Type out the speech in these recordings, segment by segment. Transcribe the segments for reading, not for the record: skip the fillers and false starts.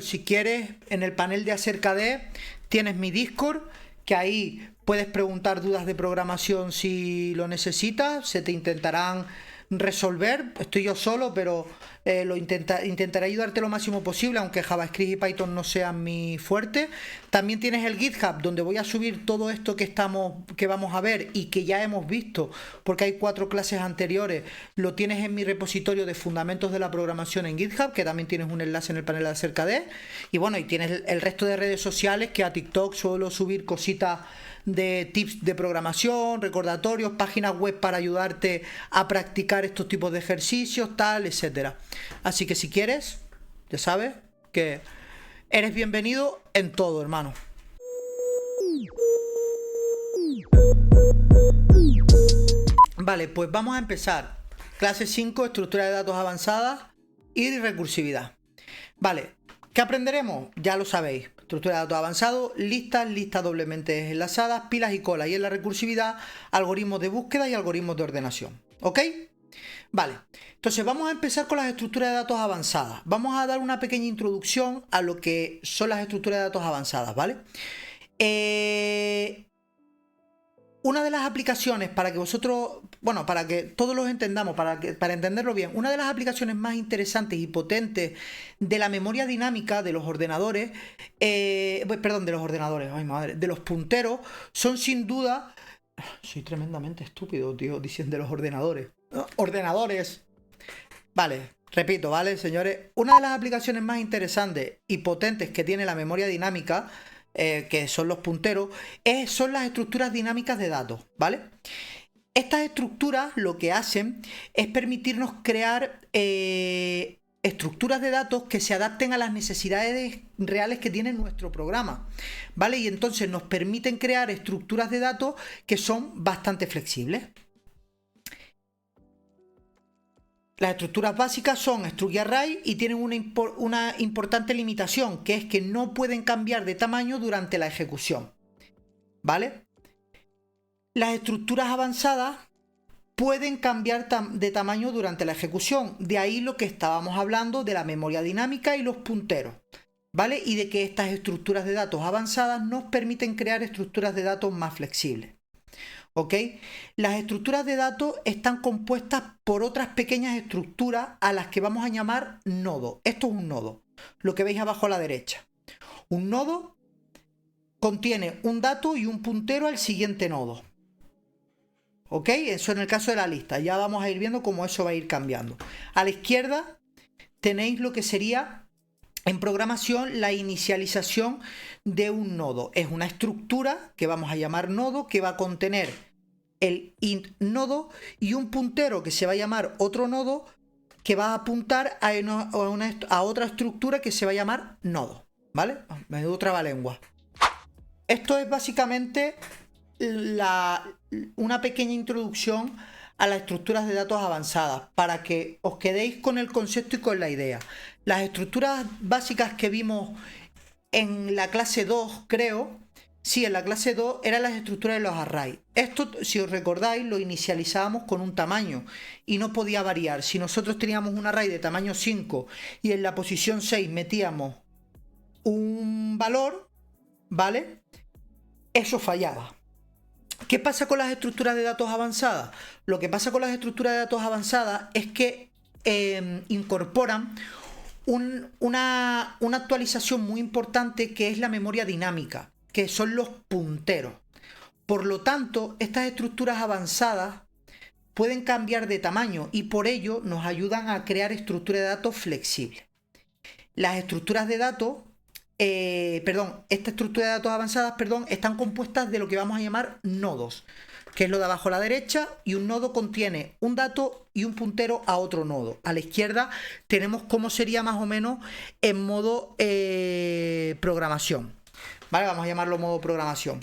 Si quieres, en el panel de acerca de tienes mi Discord, que ahí puedes preguntar dudas de programación si lo necesitas, se te intentarán resolver. Estoy yo solo, pero intentaré ayudarte lo máximo posible, aunque JavaScript y Python no sean mi fuerte. También tienes el GitHub, donde voy a subir todo esto que vamos a ver y que ya hemos visto, porque hay 4 clases anteriores. Lo tienes en mi repositorio de fundamentos de la programación en GitHub, que también tienes un enlace en el panel de acerca de. Y bueno, y tienes el resto de redes sociales, que a TikTok suelo subir cositas de tips de programación, recordatorios, páginas web para ayudarte a practicar estos tipos de ejercicios, tal, etcétera. Así que si quieres, ya sabes que eres bienvenido en todo, hermano. Vale, pues vamos a empezar. Clase 5, estructura de datos avanzada y recursividad. Vale, ¿qué aprenderemos? Ya lo sabéis. Estructura de datos avanzado, listas doblemente enlazadas, pilas y colas. Y en la recursividad, algoritmos de búsqueda y algoritmos de ordenación. ¿Ok? Vale, entonces vamos a empezar con las estructuras de datos avanzadas. Vamos a dar una pequeña introducción a lo que son las estructuras de datos avanzadas, ¿vale? Una de las aplicaciones, para que vosotros, bueno, para que todos los entendamos, para entenderlo bien, una de las aplicaciones más interesantes y potentes de la memoria dinámica de los ordenadores, de los punteros, son sin duda... Soy tremendamente estúpido, tío, diciendo de los ordenadores. Ordenadores. Vale, repito, ¿vale, señores? Una de las aplicaciones más interesantes y potentes que tiene la memoria dinámica, que son los punteros, son las estructuras dinámicas de datos, ¿vale? Estas estructuras lo que hacen es permitirnos crear estructuras de datos que se adapten a las necesidades reales que tiene nuestro programa, ¿vale? Y entonces nos permiten crear estructuras de datos que son bastante flexibles. Las estructuras básicas son struct y array y tienen una importante limitación, que es que no pueden cambiar de tamaño durante la ejecución, ¿vale? Las estructuras avanzadas pueden cambiar de tamaño durante la ejecución, de ahí lo que estábamos hablando de la memoria dinámica y los punteros, ¿vale? Y de que estas estructuras de datos avanzadas nos permiten crear estructuras de datos más flexibles. ¿Ok? Las estructuras de datos están compuestas por otras pequeñas estructuras a las que vamos a llamar nodos. Esto es un nodo, lo que veis abajo a la derecha. Un nodo contiene un dato y un puntero al siguiente nodo. ¿Ok? Eso en el caso de la lista. Ya vamos a ir viendo cómo eso va a ir cambiando. A la izquierda tenéis lo que sería en programación la inicialización de un nodo. Es una estructura que vamos a llamar nodo, que va a contener el int nodo y un puntero que se va a llamar otro nodo, que va a apuntar a otra estructura que se va a llamar nodo, ¿vale? Me doy trabalengua. Esto es básicamente una pequeña introducción a las estructuras de datos avanzadas, para que os quedéis con el concepto y con la idea. Las estructuras básicas que vimos en la clase 2, creo, sí, en la clase 2 eran las estructuras de los arrays. Esto, si os recordáis, lo inicializábamos con un tamaño y no podía variar. Si nosotros teníamos un array de tamaño 5 y en la posición 6 metíamos un valor, ¿vale? Eso fallaba. ¿Qué pasa con las estructuras de datos avanzadas? Lo que pasa con las estructuras de datos avanzadas es que incorporan una actualización muy importante, que es la memoria dinámica, que son los punteros. Por lo tanto, estas estructuras avanzadas pueden cambiar de tamaño y por ello nos ayudan a crear estructuras de datos flexibles. Las estructuras de datos esta estructura de datos avanzadas, están compuestas de lo que vamos a llamar nodos, que es lo de abajo a la derecha, y un nodo contiene un dato y un puntero a otro nodo. A la izquierda tenemos cómo sería más o menos en modo programación, ¿vale? Vamos a llamarlo modo programación.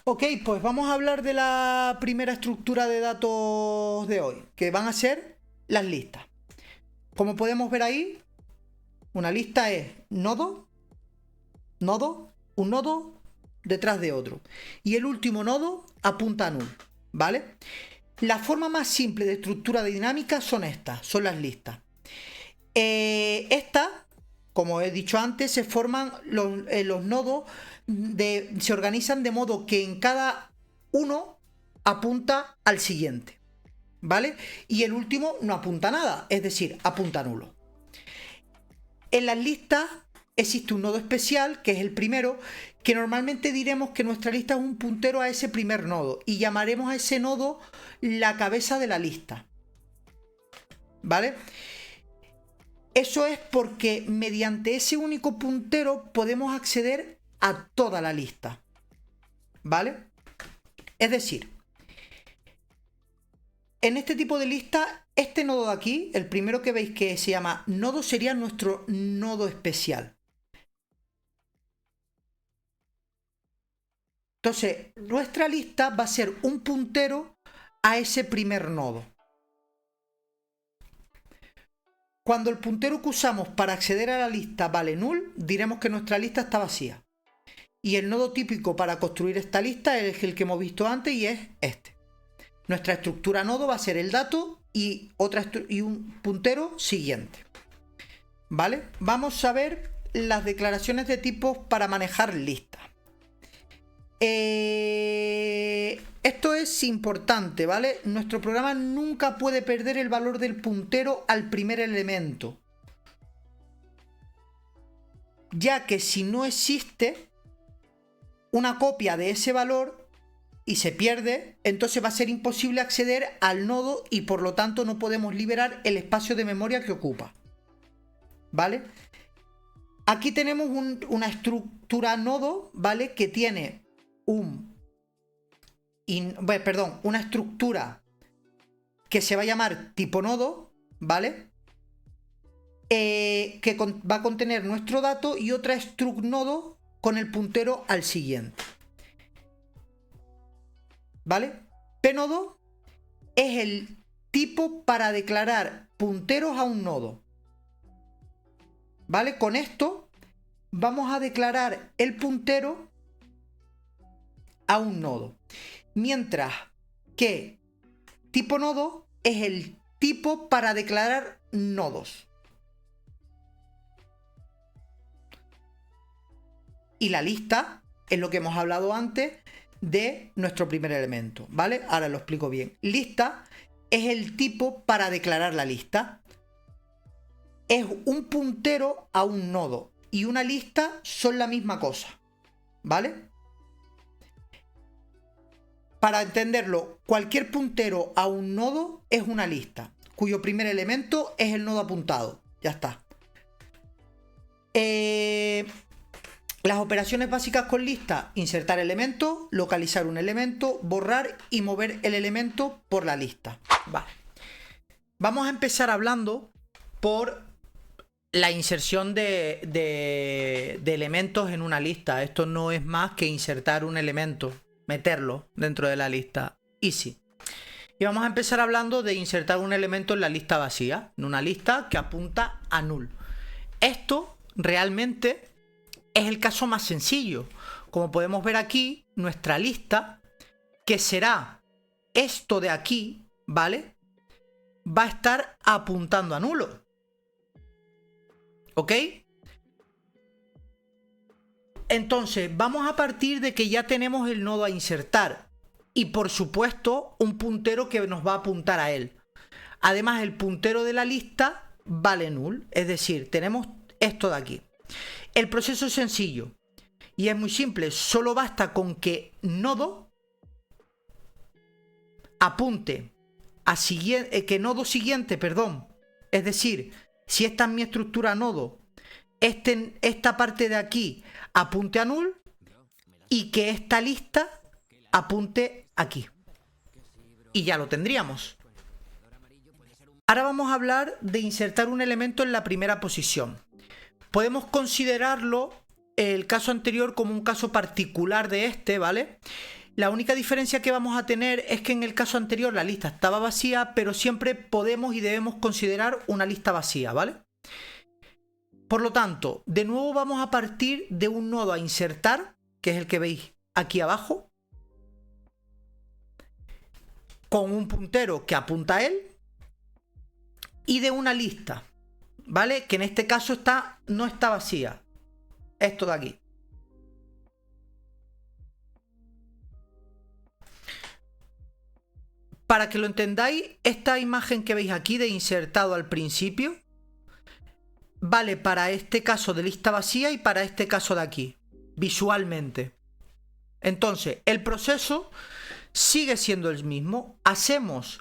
Ok, pues vamos a hablar de la primera estructura de datos de hoy, que van a ser las listas. Como podemos ver ahí, una lista es nodo, un nodo detrás de otro. Y el último nodo apunta a null, ¿vale? La forma más simple de estructura dinámica son las listas. Esta como he dicho antes, se forman los nodos, se organizan de modo que en cada uno apunta al siguiente, ¿vale? Y el último no apunta nada, es decir, apunta nulo. En las listas existe un nodo especial, que es el primero, que normalmente diremos que nuestra lista es un puntero a ese primer nodo y llamaremos a ese nodo la cabeza de la lista, ¿vale? Eso es porque mediante ese único puntero podemos acceder a toda la lista, ¿vale? Es decir, en este tipo de lista, este nodo de aquí, el primero que veis que se llama nodo, sería nuestro nodo especial. Entonces, nuestra lista va a ser un puntero a ese primer nodo. Cuando el puntero que usamos para acceder a la lista vale null, diremos que nuestra lista está vacía. Y el nodo típico para construir esta lista es el que hemos visto antes y es este. Nuestra estructura nodo va a ser el dato y un puntero siguiente. ¿Vale? Vamos a ver las declaraciones de tipos para manejar listas. Esto es importante, ¿vale? Nuestro programa nunca puede perder el valor del puntero al primer elemento, ya que si no existe una copia de ese valor y se pierde, entonces va a ser imposible acceder al nodo y por lo tanto no podemos liberar el espacio de memoria que ocupa, ¿vale? Aquí tenemos una estructura nodo, ¿vale? Que tiene una estructura que se va a llamar tipo nodo, ¿vale? Que va a contener nuestro dato y otra struct nodo con el puntero al siguiente, ¿vale? Pnodo es el tipo para declarar punteros a un nodo, ¿vale? Con esto vamos a declarar el puntero a un nodo, mientras que tipo nodo es el tipo para declarar nodos. Y la lista es lo que hemos hablado antes de nuestro primer elemento, ¿vale? Ahora lo explico bien. Lista es el tipo para declarar la lista. Es un puntero a un nodo y una lista son la misma cosa, ¿vale? Para entenderlo, cualquier puntero a un nodo es una lista, cuyo primer elemento es el nodo apuntado. Ya está. Las operaciones básicas con lista: insertar elementos, localizar un elemento, borrar y mover el elemento por la lista. Vale. Vamos a empezar hablando por la inserción de elementos en una lista. Esto no es más que insertar un elemento, meterlo dentro de la lista. Easy. Y vamos a empezar hablando de insertar un elemento en la lista vacía, en una lista que apunta a null. Esto realmente es el caso más sencillo. Como podemos ver aquí, nuestra lista, que será esto de aquí, ¿vale? Va a estar apuntando a nulo. ¿Ok? Entonces, vamos a partir de que ya tenemos el nodo a insertar y, por supuesto, un puntero que nos va a apuntar a él. Además, el puntero de la lista vale null, es decir, tenemos esto de aquí. El proceso es sencillo y es muy simple. Solo basta con que nodo apunte a que nodo siguiente, es decir, si esta es mi estructura nodo, esta parte de aquí apunte a null y que esta lista apunte aquí. Y ya lo tendríamos. Ahora vamos a hablar de insertar un elemento en la primera posición. Podemos considerarlo, el caso anterior, como un caso particular de este, ¿vale? La única diferencia que vamos a tener es que en el caso anterior la lista estaba vacía, pero siempre podemos y debemos considerar una lista vacía, ¿vale? Por lo tanto, de nuevo vamos a partir de un nodo a insertar, que es el que veis aquí abajo, con un puntero que apunta a él, y de una lista, ¿vale? Que en este caso no está vacía. Esto de aquí. Para que lo entendáis, esta imagen que veis aquí de insertado al principio, vale para este caso de lista vacía y para este caso de aquí, visualmente. Entonces, el proceso sigue siendo el mismo. Hacemos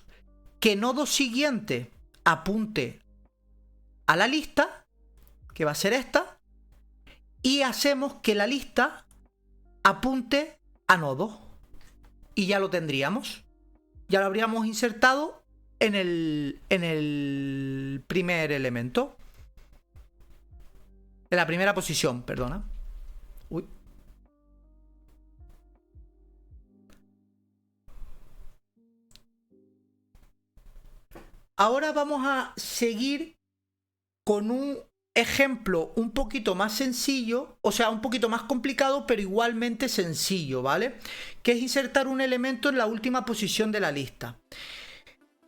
que nodo siguiente apunte a la lista, que va a ser esta, y hacemos que la lista apunte a nodo. Y ya lo tendríamos. Ya lo habríamos insertado en el primer elemento. En la primera posición, perdona. Uy. Ahora vamos a seguir con un ejemplo un poquito más sencillo, o sea, un poquito más complicado, pero igualmente sencillo, ¿vale? Que es insertar un elemento en la última posición de la lista.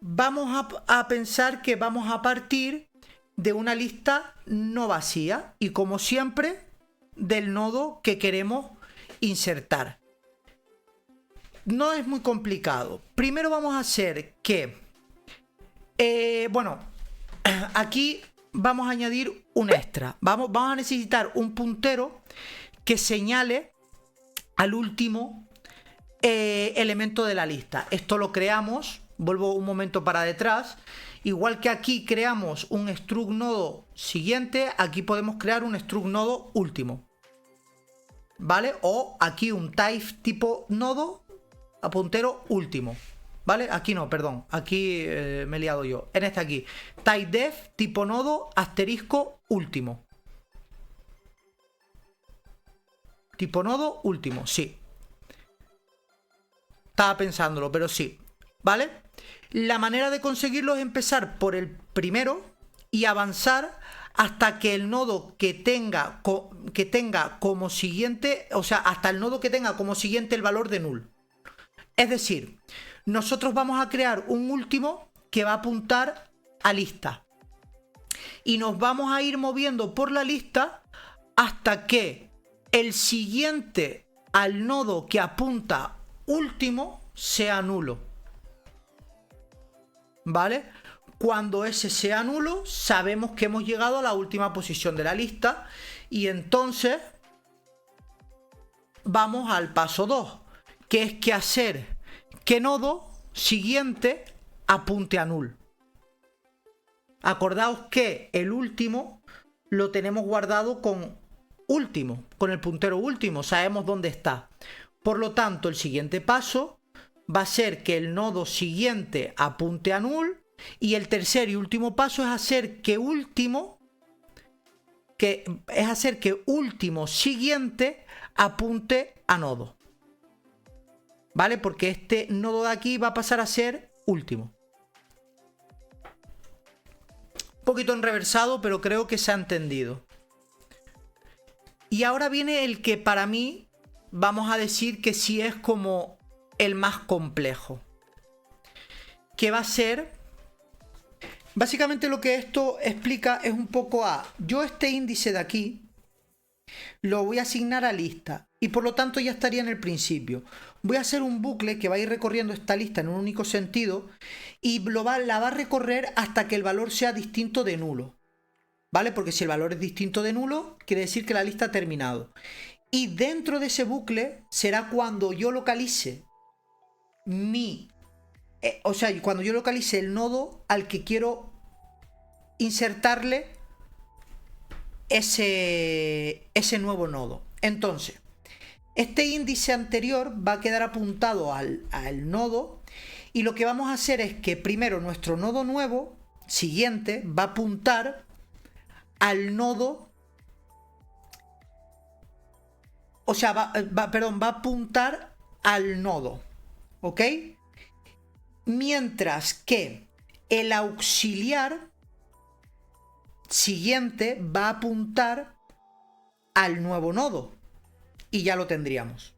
Vamos a pensar que vamos a partir de una lista no vacía y, como siempre, del nodo que queremos insertar. No es muy complicado. Primero vamos a hacer que bueno, aquí vamos a añadir un extra. Vamos a necesitar un puntero que señale al último elemento de la lista. Esto lo creamos, vuelvo un momento para detrás. Igual que aquí creamos un struct nodo siguiente, aquí podemos crear un struct nodo último, ¿vale? O aquí un type tipo nodo a puntero último, ¿vale? Aquí no, perdón, aquí me he liado yo. En este aquí, typedef tipo nodo asterisco último. Tipo nodo último, sí. Estaba pensándolo, pero sí, ¿vale? La manera de conseguirlo es empezar por el primero y avanzar hasta que el nodo que tenga como siguiente, o sea, hasta el nodo que tenga como siguiente el valor de null. Es decir, nosotros vamos a crear un último que va a apuntar a lista. Y nos vamos a ir moviendo por la lista hasta que el siguiente al nodo que apunta último sea nulo. ¿Vale? Cuando ese sea nulo, sabemos que hemos llegado a la última posición de la lista. Y entonces vamos al paso 2, que es que hacer que nodo siguiente apunte a null. Acordaos que el último lo tenemos guardado con último, con el puntero último, sabemos dónde está. Por lo tanto, el siguiente paso va a ser que el nodo siguiente apunte a null, y el tercer y último paso es hacer que último siguiente apunte a nodo. ¿Vale? Porque este nodo de aquí va a pasar a ser último. Un poquito enreversado, pero creo que se ha entendido. Y ahora viene el que para mí vamos a decir que sí es como el más complejo, que va a ser básicamente lo que esto explica es un poco yo este índice de aquí lo voy a asignar a lista y por lo tanto ya estaría en el principio. Voy a hacer un bucle que va a ir recorriendo esta lista en un único sentido y la va a recorrer hasta que el valor sea distinto de nulo, ¿vale? Porque si el valor es distinto de nulo quiere decir que la lista ha terminado. Y dentro de ese bucle será cuando yo localice cuando yo localice el nodo al que quiero insertarle ese nuevo nodo. Entonces, este índice anterior va a quedar apuntado al nodo y lo que vamos a hacer es que primero nuestro nodo nuevo siguiente va a apuntar al nodo, o sea, va a apuntar al nodo, ¿ok? Mientras que el auxiliar siguiente va a apuntar al nuevo nodo y ya lo tendríamos.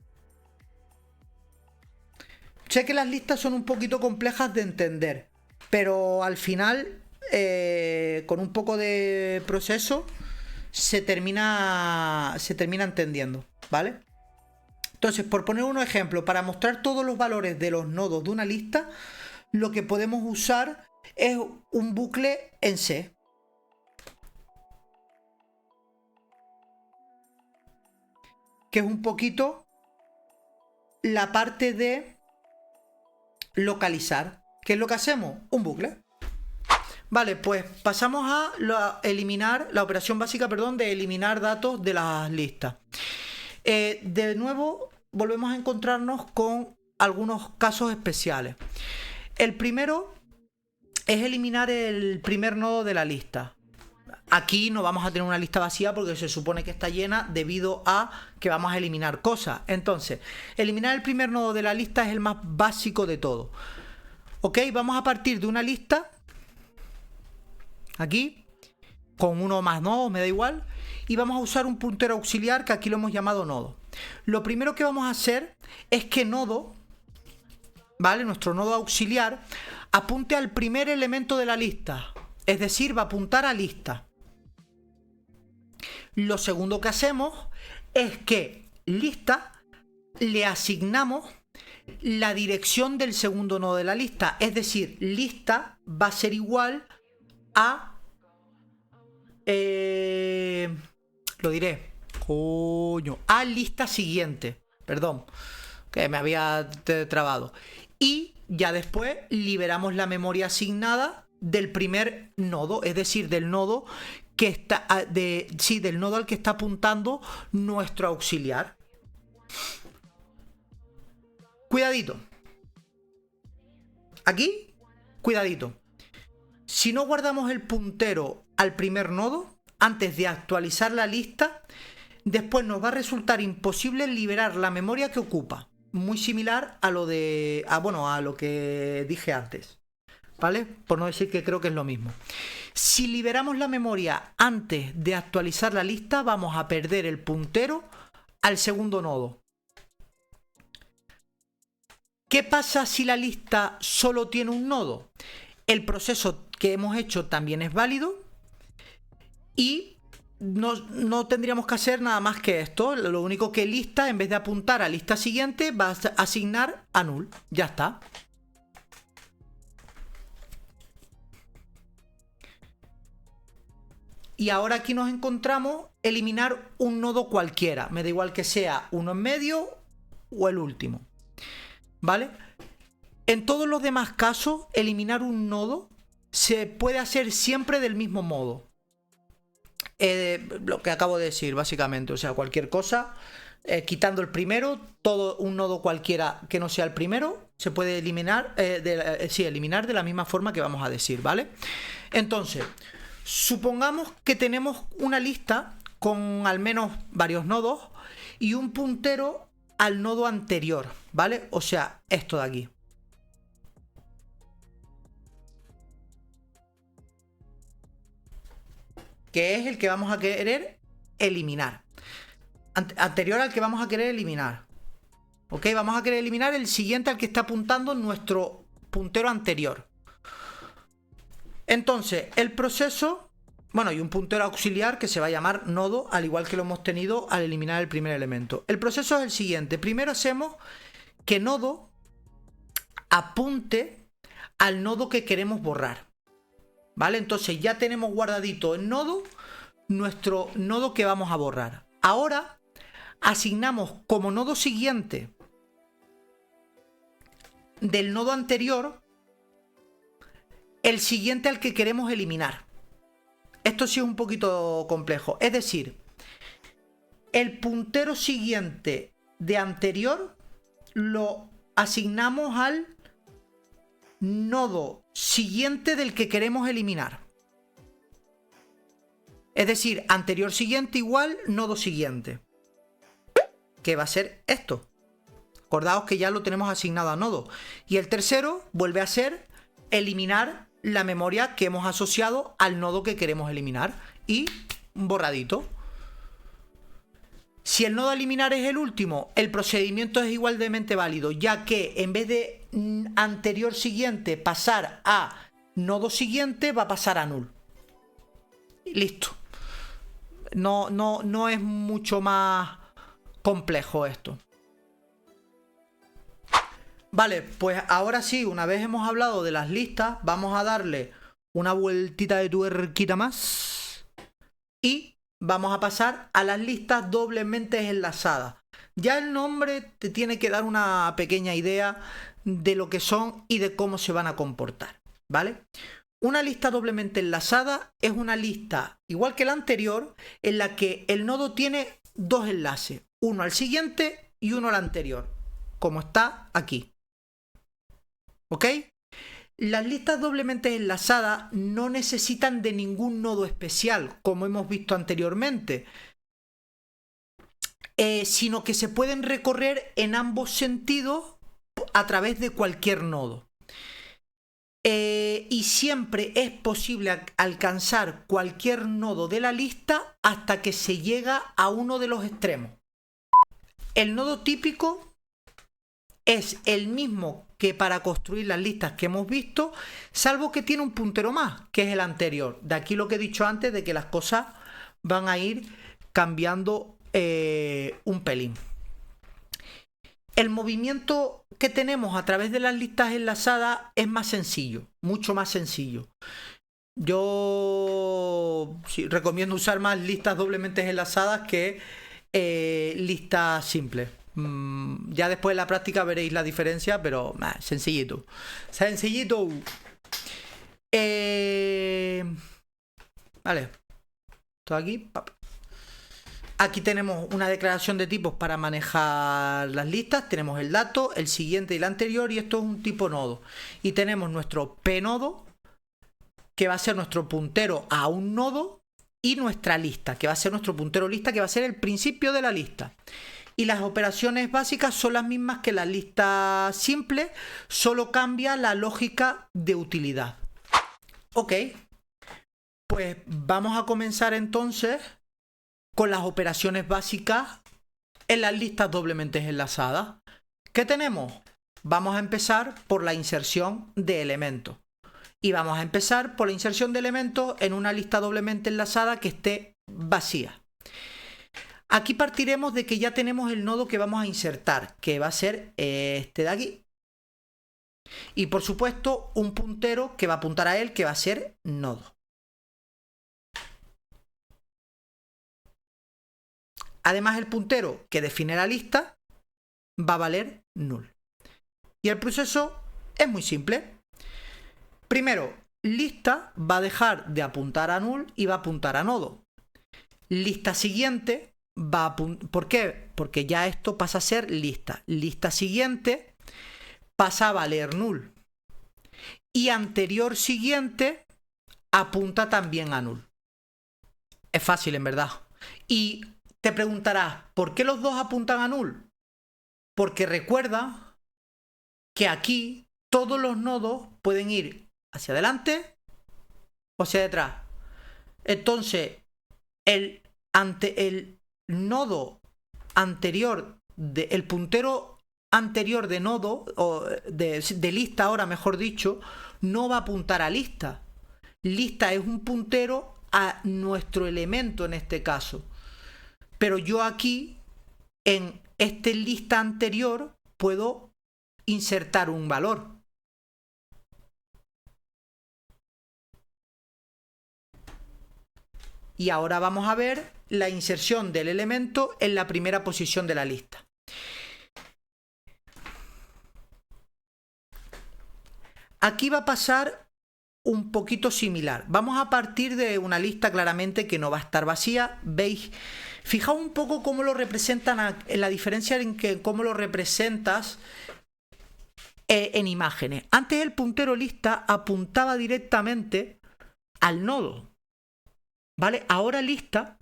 Sé que las listas son un poquito complejas de entender, pero al final con un poco de proceso se termina entendiendo, ¿vale? Entonces, por poner un ejemplo, para mostrar todos los valores de los nodos de una lista, lo que podemos usar es un bucle en C. Que es un poquito la parte de localizar. ¿Qué es lo que hacemos? Un bucle. Vale, pues pasamos a eliminar la operación básica, perdón, de eliminar datos de las listas. De nuevo, volvemos a encontrarnos con algunos casos especiales. El primero es eliminar el primer nodo de la lista. Aquí no vamos a tener una lista vacía porque se supone que está llena debido a que vamos a eliminar cosas. Entonces, eliminar el primer nodo de la lista es el más básico de todo. Ok, vamos a partir de una lista, aquí, con uno o más nodos, me da igual, y vamos a usar un puntero auxiliar que aquí lo hemos llamado nodo. Lo primero que vamos a hacer es que nodo, ¿vale? Nuestro nodo auxiliar apunte al primer elemento de la lista, es decir, va a apuntar a lista. Lo segundo que hacemos es que lista le asignamos la dirección del segundo nodo de la lista, es decir, lista va a ser igual a lo diré, a lista siguiente, perdón, que me había trabado, y ya después liberamos la memoria asignada del primer nodo, es decir, del nodo que está del nodo al que está apuntando nuestro auxiliar. Cuidadito. Aquí, cuidadito. Si no guardamos el puntero al primer nodo antes de actualizar la lista, después nos va a resultar imposible liberar la memoria que ocupa. Muy similar a lo de a lo que dije antes, ¿vale? Por no decir que creo que es lo mismo. Si liberamos la memoria antes de actualizar la lista, vamos a perder el puntero al segundo nodo. ¿Qué pasa si la lista solo tiene un nodo? El proceso que hemos hecho también es válido y no tendríamos que hacer nada más que esto. Lo único que lista, en vez de apuntar a lista siguiente, va a asignar a null. Ya está. Y ahora aquí nos encontramos eliminar un nodo cualquiera. Me da igual que sea uno en medio o el último. ¿Vale? En todos los demás casos, eliminar un nodo se puede hacer siempre del mismo modo. Lo que acabo de decir, básicamente. O sea, cualquier cosa, quitando el primero, todo un nodo cualquiera que no sea el primero, se puede eliminar, eliminar de la misma forma que vamos a decir, ¿vale? Entonces, supongamos que tenemos una lista con al menos varios nodos y un puntero al nodo anterior, ¿vale? O sea, esto de aquí. Que es el que vamos a querer eliminar. Anterior al que vamos a querer eliminar. ¿Ok? Vamos a querer eliminar el siguiente al que está apuntando nuestro puntero anterior. Entonces, el proceso... Bueno, y un puntero auxiliar que se va a llamar nodo, al igual que lo hemos tenido al eliminar el primer elemento. El proceso es el siguiente. Primero hacemos que nodo apunte al nodo que queremos borrar. ¿Vale? Entonces ya tenemos guardadito en nodo nuestro nodo que vamos a borrar. Ahora asignamos como nodo siguiente del nodo anterior el siguiente al que queremos eliminar. Esto sí es un poquito complejo. Es decir, el puntero siguiente de anterior lo asignamos al nodo siguiente del que queremos eliminar. Es decir, anterior siguiente igual nodo siguiente. Que va a ser esto. Acordaos que ya lo tenemos asignado a nodo. Y el tercero vuelve a ser eliminar la memoria que hemos asociado al nodo que queremos eliminar. Y borradito. Si el nodo a eliminar es el último, el procedimiento es igualmente válido, ya que en vez de anterior siguiente pasar a nodo siguiente va a pasar a null. Listo. No es mucho más complejo esto. Vale, pues ahora sí, una vez hemos hablado de las listas, vamos a darle una vueltita de tuerquita más y vamos a pasar a las listas doblemente enlazadas. Ya el nombre te tiene que dar una pequeña idea de lo que son y de cómo se van a comportar, ¿vale? Una lista doblemente enlazada es una lista, igual que la anterior, en la que el nodo tiene dos enlaces, uno al siguiente y uno al anterior, como está aquí. ¿Ok? Las listas doblemente enlazadas no necesitan de ningún nodo especial, como hemos visto anteriormente, sino que se pueden recorrer en ambos sentidos a través de cualquier nodo. Y siempre es posible alcanzar cualquier nodo de la lista hasta que se llega a uno de los extremos. El nodo típico es el mismo que para construir las listas que hemos visto, salvo que tiene un puntero más, que es el anterior. De aquí lo que he dicho antes de que las cosas van a ir cambiando un pelín. El movimiento que tenemos a través de las listas enlazadas es más sencillo, mucho más sencillo. Yo sí, recomiendo usar más listas doblemente enlazadas que listas simples. Ya después de la práctica veréis la diferencia, pero sencillito. Sencillito. Vale. Todo aquí. Aquí tenemos una declaración de tipos para manejar las listas. Tenemos el dato, el siguiente y el anterior, y esto es un tipo nodo. Y tenemos nuestro pnodo, que va a ser nuestro puntero a un nodo, y nuestra lista, que va a ser nuestro puntero lista, que va a ser el principio de la lista. Y las operaciones básicas son las mismas que las listas simples, solo cambia la lógica de utilidad. Ok, pues vamos a comenzar entonces con las operaciones básicas en las listas doblemente enlazadas. ¿Qué tenemos? Vamos a empezar por la inserción de elementos. Y vamos a empezar por la inserción de elementos en una lista doblemente enlazada que esté vacía. Aquí partiremos de que ya tenemos el nodo que vamos a insertar, que va a ser este de aquí. Y por supuesto un puntero que va a apuntar a él, que va a ser nodo. Además, el puntero que define la lista va a valer null. Y el proceso es muy simple. Primero, lista va a dejar de apuntar a null y va a apuntar a nodo. Lista siguiente va a apuntar... ¿Por qué? Porque ya esto pasa a ser lista. Lista siguiente pasa a valer null. Y anterior siguiente apunta también a null. Es fácil, en verdad. Y te preguntarás, ¿por qué los dos apuntan a null? Porque recuerda que aquí todos los nodos pueden ir hacia adelante o hacia detrás. Entonces, el nodo anterior, el puntero anterior de nodo, o de lista ahora mejor dicho, no va a apuntar a lista. Lista es un puntero a nuestro elemento en este caso. Pero yo aquí, en este lista anterior, puedo insertar un valor. Y ahora vamos a ver la inserción del elemento en la primera posición de la lista. Aquí va a pasar un poquito similar. Vamos a partir de una lista claramente que no va a estar vacía. ¿Veis? Fijaos un poco cómo lo representan, la diferencia en que cómo lo representas en imágenes. Antes el puntero lista apuntaba directamente al nodo, ¿vale? Ahora lista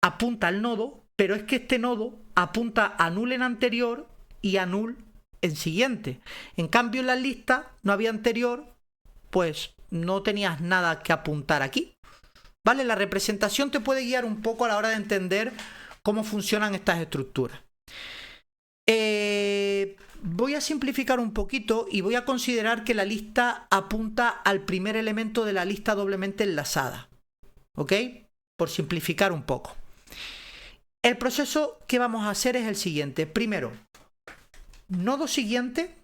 apunta al nodo, pero es que este nodo apunta a null en anterior y a null en siguiente. En cambio en la lista no había anterior, pues no tenías nada que apuntar aquí. ¿Vale? La representación te puede guiar un poco a la hora de entender cómo funcionan estas estructuras. voy a simplificar un poquito y voy a considerar que la lista apunta al primer elemento de la lista doblemente enlazada. ¿Ok? Por simplificar un poco. El proceso que vamos a hacer es el siguiente. Primero, nodo siguiente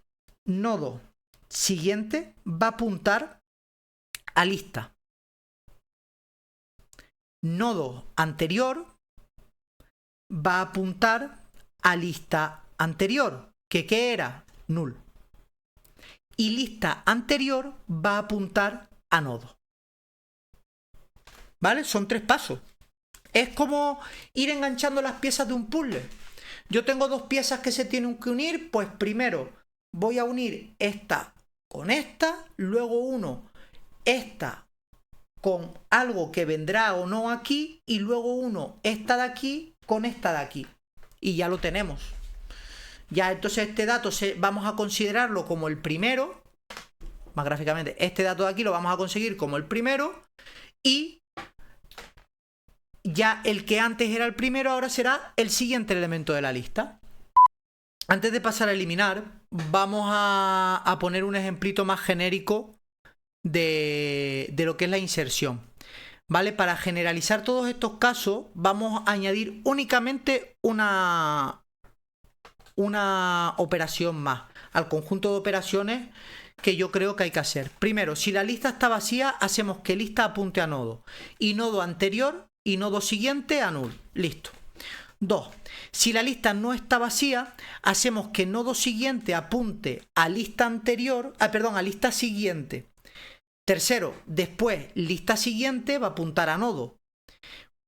va a apuntar a lista. Nodo anterior va a apuntar a lista anterior, que ¿qué era? Null. Y lista anterior va a apuntar a nodo. ¿Vale? Son 3 pasos. Es como ir enganchando las piezas de un puzzle. Yo tengo 2 piezas que se tienen que unir, pues primero voy a unir esta con esta, luego uno esta con algo que vendrá o no aquí, y luego uno esta de aquí con esta de aquí. Y ya lo tenemos. Ya entonces este dato vamos a considerarlo como el primero. Más gráficamente, este dato de aquí lo vamos a conseguir como el primero. Y ya el que antes era el primero ahora será el siguiente elemento de la lista. Antes de pasar a eliminar, vamos a poner un ejemplito más genérico de lo que es la inserción. ¿Vale? Para generalizar todos estos casos, vamos a añadir únicamente una operación más al conjunto de operaciones que yo creo que hay que hacer. Primero, si la lista está vacía, hacemos que lista apunte a nodo y nodo anterior y nodo siguiente a null. Listo. 2. Si la lista no está vacía, hacemos que nodo siguiente apunte a lista anterior, a lista siguiente. Tercero, después lista siguiente va a apuntar a nodo.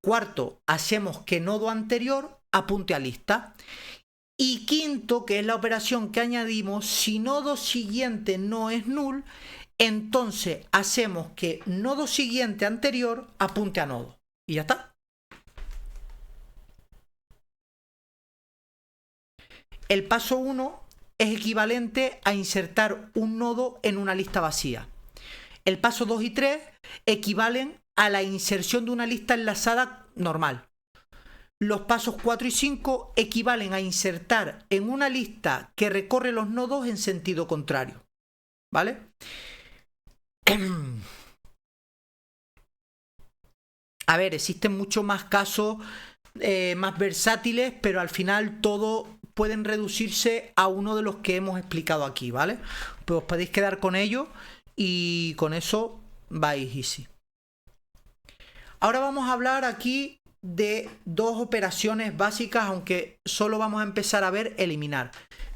Cuarto, hacemos que nodo anterior apunte a lista. Y quinto, que es la operación que añadimos, si nodo siguiente no es null, entonces hacemos que nodo siguiente anterior apunte a nodo. Y ya está. El paso 1 es equivalente a insertar un nodo en una lista vacía. El paso 2 y 3 equivalen a la inserción de una lista enlazada normal. Los pasos 4 y 5 equivalen a insertar en una lista que recorre los nodos en sentido contrario. ¿Vale? A ver, existen muchos más casos más versátiles, pero al final todos pueden reducirse a uno de los que hemos explicado aquí, ¿vale? Pues os podéis quedar con ello y con eso vais easy. Ahora vamos a hablar aquí de 2 operaciones básicas, aunque solo vamos a empezar a ver eliminar.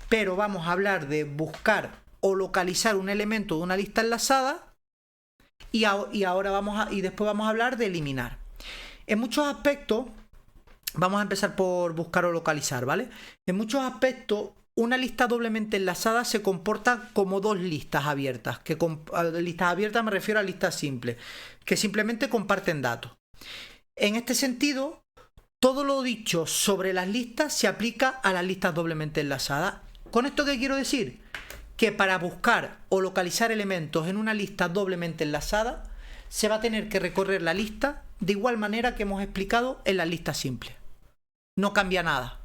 Pero vamos a hablar de buscar o localizar un elemento de una lista enlazada y después vamos a hablar de eliminar. En muchos aspectos, vamos a empezar por buscar o localizar, ¿vale? En muchos aspectos, una lista doblemente enlazada se comporta como 2 listas abiertas. Listas abiertas me refiero a listas simples, que simplemente comparten datos. En este sentido, todo lo dicho sobre las listas se aplica a las listas doblemente enlazadas. ¿Con esto qué quiero decir? Que para buscar o localizar elementos en una lista doblemente enlazada, se va a tener que recorrer la lista de igual manera que hemos explicado en las listas simples. No cambia nada.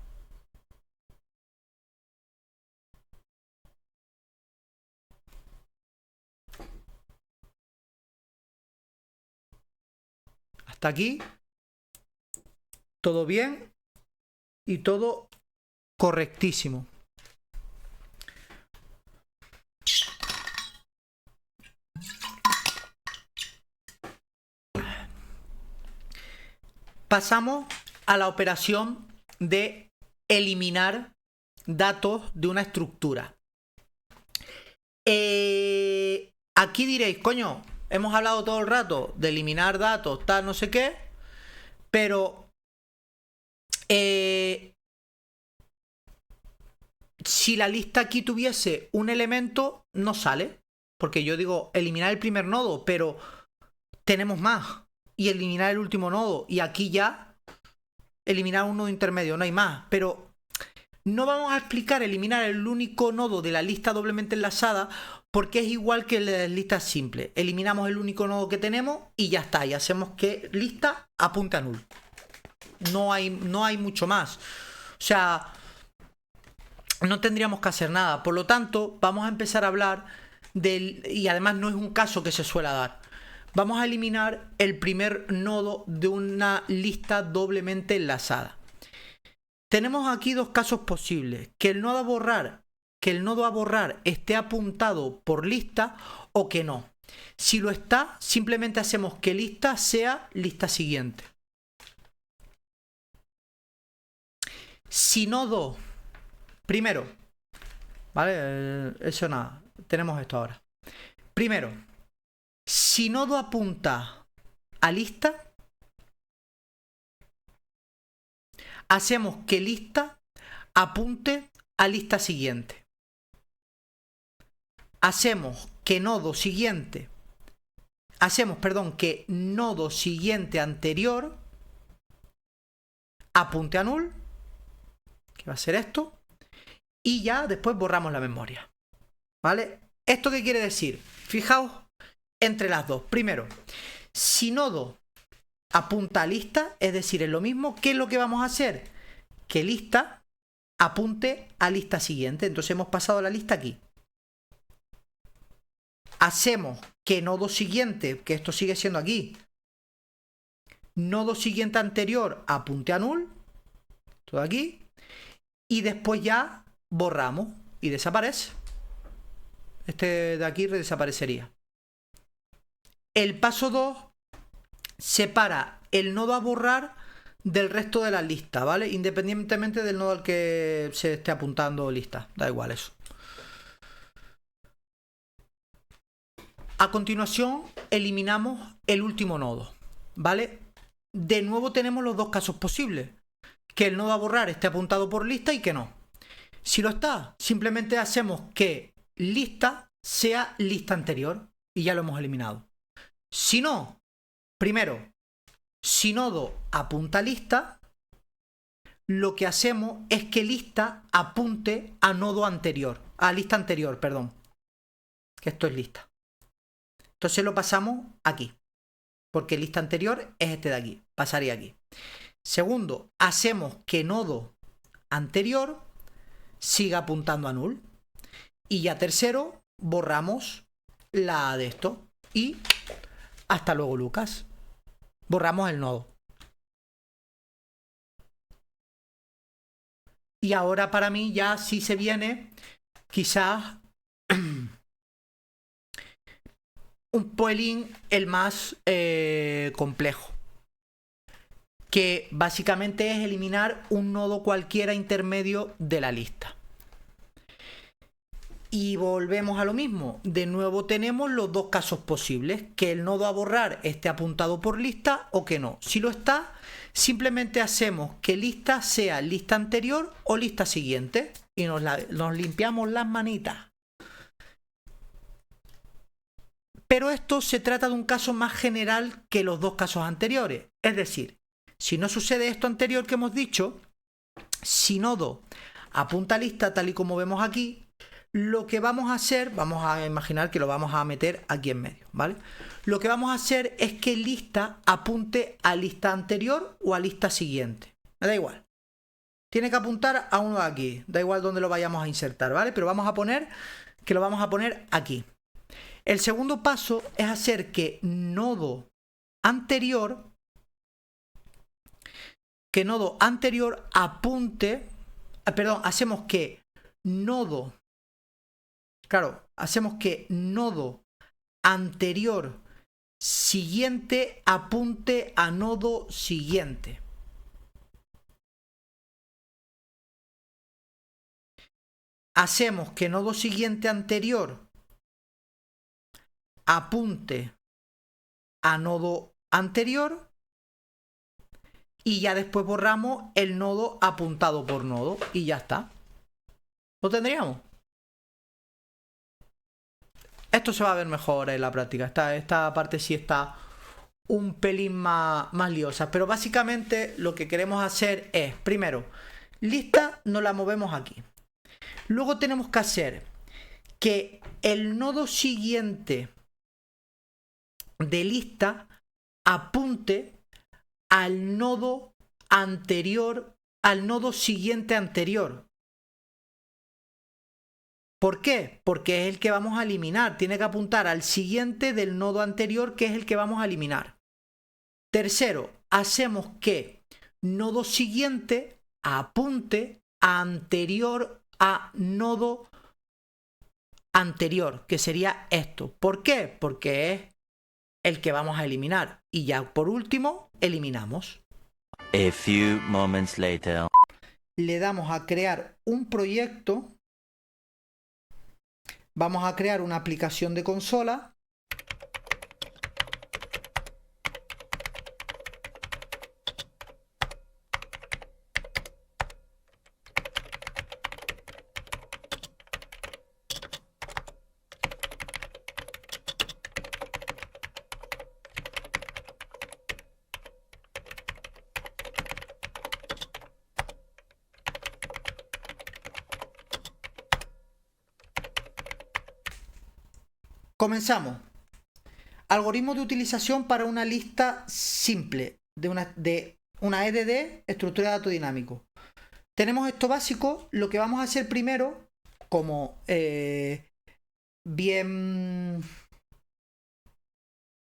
Hasta aquí, todo bien y todo correctísimo. Pasamos a la operación de eliminar datos de una estructura. Aquí diréis, coño, hemos hablado todo el rato de eliminar datos, tal, no sé qué, pero si la lista aquí tuviese un elemento, no sale, porque yo digo eliminar el primer nodo, pero tenemos más, y eliminar el último nodo, y aquí ya eliminar un nodo intermedio, no hay más, pero no vamos a explicar eliminar el único nodo de la lista doblemente enlazada, porque es igual que las listas simples. Eliminamos el único nodo que tenemos y ya está, y hacemos que lista apunte a null. No hay mucho más. O sea, no tendríamos que hacer nada. Por lo tanto, vamos a empezar a hablar del... Y además no es un caso que se suele dar. Vamos a eliminar el primer nodo de una lista doblemente enlazada. Tenemos aquí dos casos posibles. Que el nodo a borrar esté apuntado por lista o que no. Si lo está, simplemente hacemos que lista sea lista siguiente. Si nodo, primero, ¿vale? Eso nada, tenemos esto ahora. Primero, si nodo apunta a lista, hacemos que lista apunte a lista siguiente. Hacemos que nodo siguiente anterior apunte a null, que va a ser esto, y ya después borramos la memoria, ¿vale? ¿Esto qué quiere decir? Fijaos entre las dos. Primero, si nodo apunta a lista, es decir, es lo mismo, ¿qué es lo que vamos a hacer? Que lista apunte a lista siguiente. Entonces hemos pasado la lista aquí. Hacemos que nodo siguiente, que esto sigue siendo aquí, nodo siguiente anterior apunte a null, todo aquí, y después ya borramos y desaparece. Este de aquí desaparecería. El paso 2 separa el nodo a borrar del resto de la lista, ¿vale? Independientemente del nodo al que se esté apuntando lista, da igual eso. A continuación, eliminamos el último nodo, ¿vale? De nuevo tenemos los dos casos posibles. Que el nodo a borrar esté apuntado por lista y que no. Si lo está, simplemente hacemos que lista sea lista anterior y ya lo hemos eliminado. Si no, primero, si nodo apunta a lista, lo que hacemos es que lista apunte a nodo anterior, a lista anterior, perdón. Que esto es lista. Entonces lo pasamos aquí, porque lista anterior es este de aquí, pasaría aquí. Segundo, hacemos que nodo anterior siga apuntando a null. Y ya tercero, borramos la de esto. Y hasta luego, Lucas. Borramos el nodo. Y ahora para mí ya sí se viene quizás un pelín el más complejo, que básicamente es eliminar un nodo cualquiera intermedio de la lista. Y volvemos a lo mismo. De nuevo tenemos los dos casos posibles, que el nodo a borrar esté apuntado por lista o que no. Si lo está, simplemente hacemos que lista sea lista anterior o lista siguiente y nos limpiamos las manitas. Pero esto se trata de un caso más general que los dos casos anteriores. Es decir, si no sucede esto anterior que hemos dicho, si nodo apunta a lista tal y como vemos aquí, lo que vamos a hacer, vamos a imaginar que lo vamos a meter aquí en medio, ¿vale? Lo que vamos a hacer es que lista apunte a lista anterior o a lista siguiente. Me da igual. Tiene que apuntar a uno de aquí. Da igual dónde lo vayamos a insertar, ¿vale? Pero vamos a poner que lo vamos a poner aquí. El segundo paso es hacer que nodo anterior apunte, hacemos que nodo anterior siguiente apunte a nodo siguiente. Hacemos que nodo siguiente anterior apunte a nodo anterior y ya después borramos el nodo apuntado por nodo y ya está. ¿Lo tendríamos? Esto se va a ver mejor en la práctica. Esta parte sí está un pelín más liosa. Pero básicamente lo que queremos hacer es, primero, lista nos la movemos aquí. Luego tenemos que hacer que el nodo siguiente de lista apunte al nodo anterior, al nodo siguiente anterior. ¿Por qué? Porque es el que vamos a eliminar. Tiene que apuntar al siguiente del nodo anterior, que es el que vamos a eliminar. Tercero, hacemos que nodo siguiente apunte anterior a nodo anterior, que sería esto. ¿Por qué? Porque es el que vamos a eliminar. Y ya por último, eliminamos. A few moments later. Le damos a crear un proyecto. Vamos a crear una aplicación de consola. Comenzamos. Algoritmo de utilización para una lista simple de una EDD, estructura de datos dinámico. Tenemos esto básico. Lo que vamos a hacer primero, como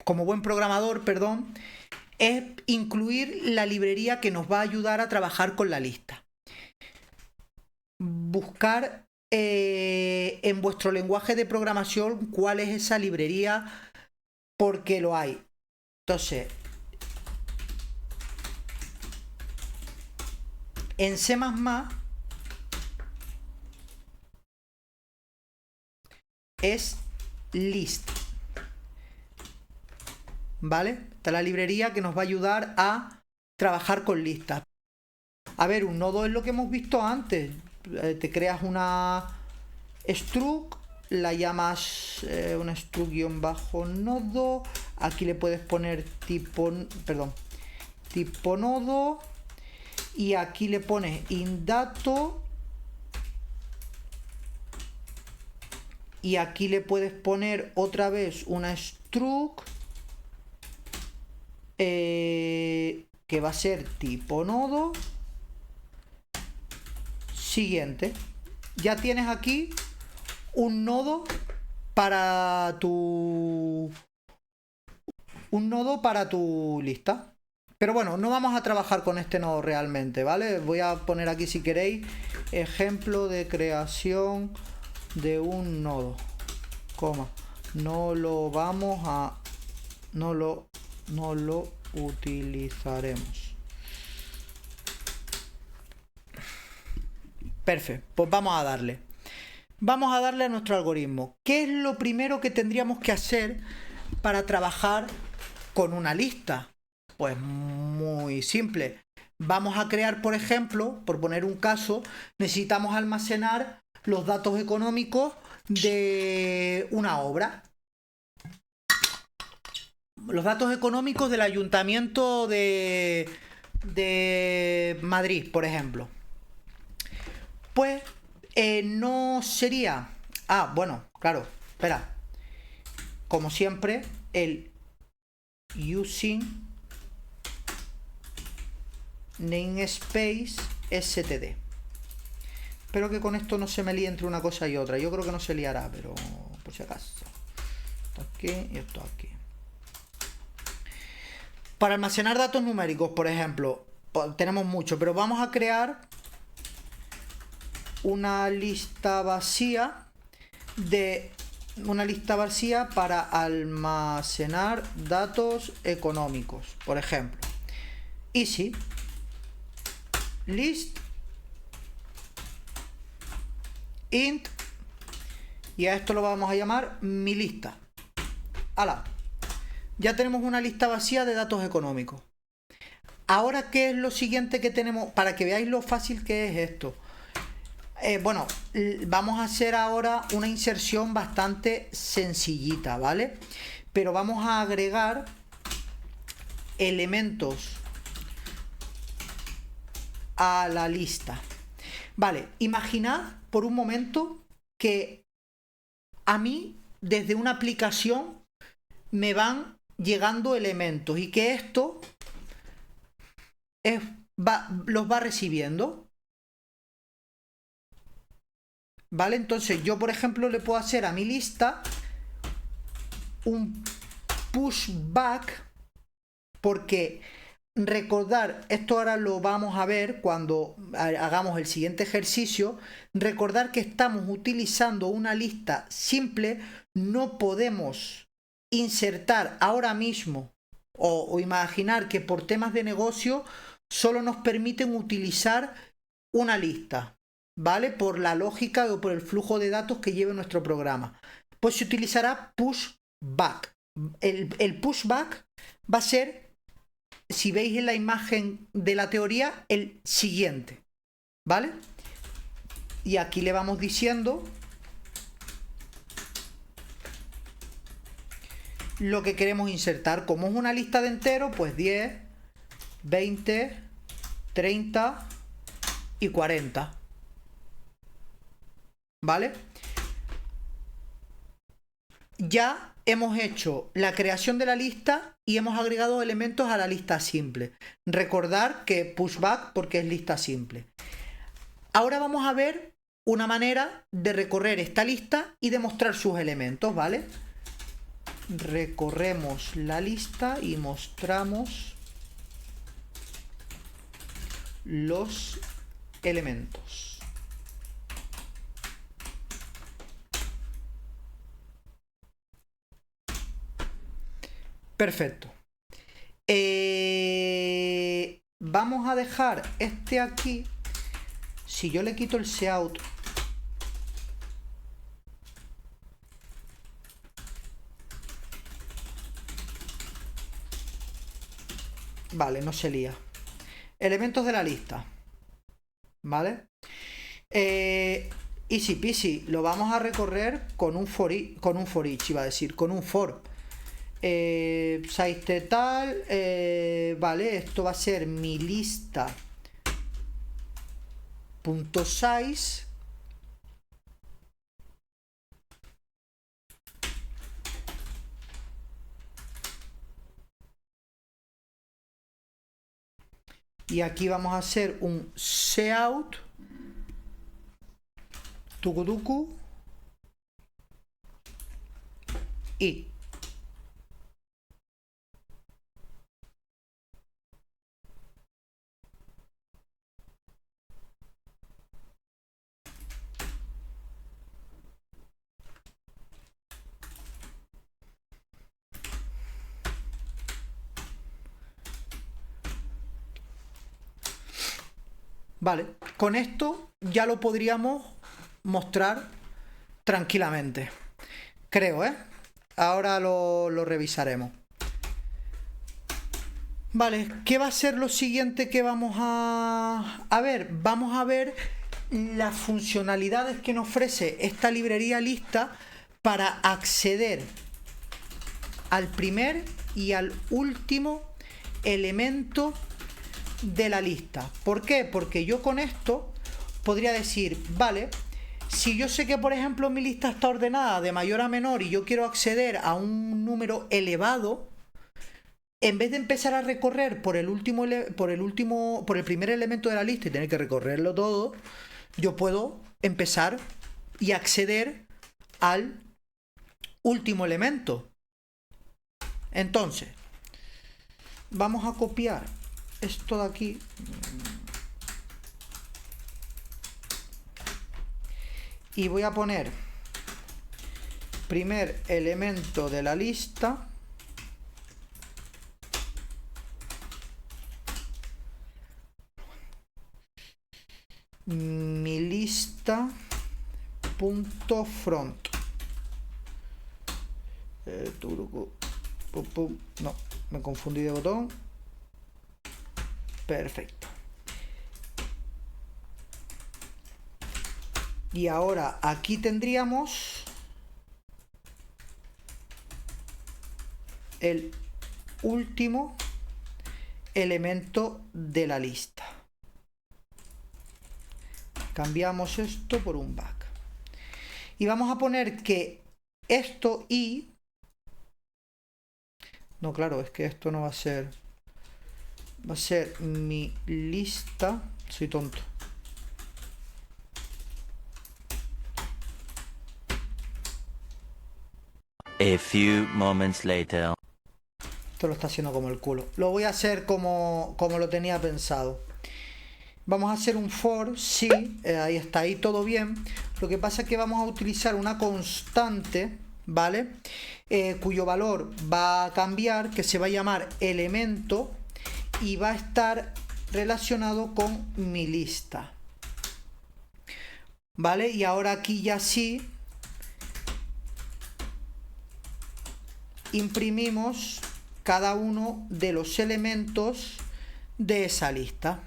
buen programador, perdón, es incluir la librería que nos va a ayudar a trabajar con la lista. Buscar en vuestro lenguaje de programación cuál es esa librería, porque lo hay. Entonces, en C++ es list, ¿vale? Esta es la librería que nos va a ayudar a trabajar con listas. A ver, un nodo es lo que hemos visto antes. Te creas una struct, la llamas una struct-nodo. Aquí le puedes poner tipo nodo, y aquí le pones indato, y aquí le puedes poner otra vez una struct que va a ser tipo nodo. Siguiente. Ya tienes aquí un nodo para tu lista. Pero bueno, no vamos a trabajar con este nodo realmente, ¿vale? Voy a poner aquí, si queréis, ejemplo de creación de un nodo, coma. No lo utilizaremos. Perfecto, pues vamos a darle a nuestro algoritmo. ¿Qué es lo primero que tendríamos que hacer para trabajar con una lista? Pues muy simple. Vamos a crear, por ejemplo, por poner un caso, necesitamos almacenar los datos económicos de una obra. Los datos económicos del Ayuntamiento de Madrid, por ejemplo. Pues no sería... bueno, claro, espera. Como siempre, el using namespace std. Espero que con esto no se me líe entre una cosa y otra. Yo creo que no se liará, pero por si acaso. Esto aquí y esto aquí. Para almacenar datos numéricos, por ejemplo, tenemos mucho, pero vamos a crear una lista vacía para almacenar datos económicos. Por ejemplo, easy list int, y a esto lo vamos a llamar mi lista. ¡Hala! Ya tenemos una lista vacía de datos económicos. Ahora, ¿qué es lo siguiente que tenemos? Para que veáis lo fácil que es esto. Bueno, vamos a hacer ahora una inserción bastante sencillita, ¿vale? Pero vamos a agregar elementos a la lista. Vale, imaginad por un momento que a mí, desde una aplicación, me van llegando elementos y que esto los va recibiendo. ¿vale? Entonces yo, por ejemplo, le puedo hacer a mi lista un pushback, porque recordar, esto ahora lo vamos a ver cuando hagamos el siguiente ejercicio, recordar que estamos utilizando una lista simple, no podemos insertar ahora mismo o imaginar que por temas de negocio solo nos permiten utilizar una lista, ¿vale? Por la lógica o por el flujo de datos que lleve nuestro programa. Pues se utilizará pushback. El pushback va a ser, si veis en la imagen de la teoría, el siguiente, ¿vale? Y aquí le vamos diciendo lo que queremos insertar. Como es una lista de enteros, pues 10, 20, 30 y 40, ¿vale? Ya hemos hecho la creación de la lista y hemos agregado elementos a la lista simple. Recordar que pushback porque es lista simple. Ahora vamos a ver una manera de recorrer esta lista y de mostrar sus elementos, ¿vale? Recorremos la lista y mostramos los elementos. Perfecto. Vamos a dejar este aquí. Si yo le quito el seout, vale, no se lía. Elementos de la lista, ¿vale? Easy peasy, lo vamos a recorrer con un for each, iba a decir, con un for. Size tal, vale, esto va a ser mi lista punto size, y aquí vamos a hacer un seout tucutucu y vale, con esto ya lo podríamos mostrar tranquilamente, creo, ahora lo revisaremos. Vale, ¿qué va a ser lo siguiente que vamos a ver? Vamos a ver las funcionalidades que nos ofrece esta librería lista para acceder al primer y al último elemento de la lista. ¿Por qué? Porque yo con esto podría decir, vale, si yo sé que por ejemplo mi lista está ordenada de mayor a menor y yo quiero acceder a un número elevado, en vez de empezar a recorrer por el primer elemento de la lista y tener que recorrerlo todo, yo puedo empezar y acceder al último elemento. Entonces, vamos a copiar esto de aquí. Y voy a poner primer elemento de la lista. Mi lista punto front. No, me confundí de botón. Perfecto. Y ahora aquí tendríamos el último elemento de la lista. Cambiamos esto por un back. Y vamos a poner que esto y... No, claro, es que esto no va a ser... Va a ser mi lista... Soy tonto. A few moments later. Esto lo está haciendo como el culo. Lo voy a hacer como lo tenía pensado. Vamos a hacer un for, sí, ahí está, ahí todo bien. Lo que pasa es que vamos a utilizar una constante, ¿vale? Cuyo valor va a cambiar, que se va a llamar elemento y va a estar relacionado con mi lista, ¿vale? Y ahora aquí ya sí imprimimos cada uno de los elementos de esa lista.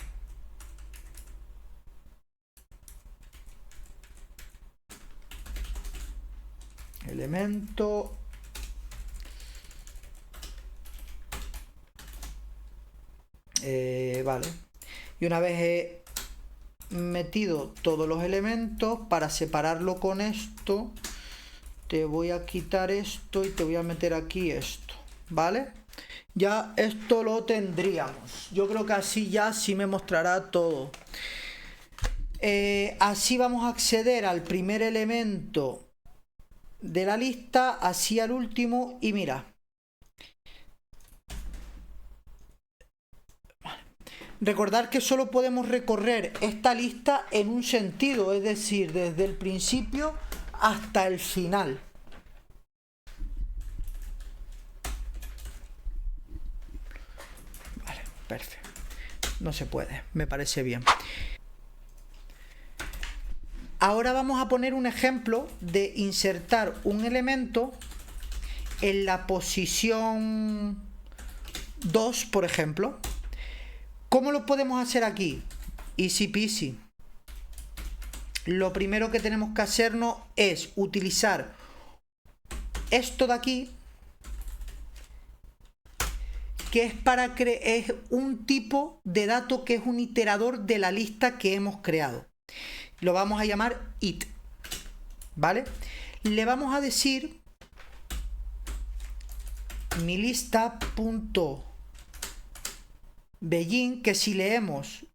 Elemento, vale, y una vez he metido todos los elementos, para separarlo con esto te voy a quitar esto y te voy a meter aquí esto, ¿vale? Ya esto lo tendríamos. Yo creo que así ya sí me mostrará todo. Así vamos a acceder al primer elemento de la lista, así al último, y mira, recordar que solo podemos recorrer esta lista en un sentido, es decir, desde el principio hasta el final. Vale, perfecto. No se puede, me parece bien. Ahora vamos a poner un ejemplo de insertar un elemento en la posición 2, por ejemplo. ¿Cómo lo podemos hacer aquí? Easy peasy. Lo primero que tenemos que hacernos es utilizar esto de aquí, que es para es un tipo de dato que es un iterador de la lista que hemos creado. Lo vamos a llamar it, ¿vale? Le vamos a decir mi lista.begin, que si leemos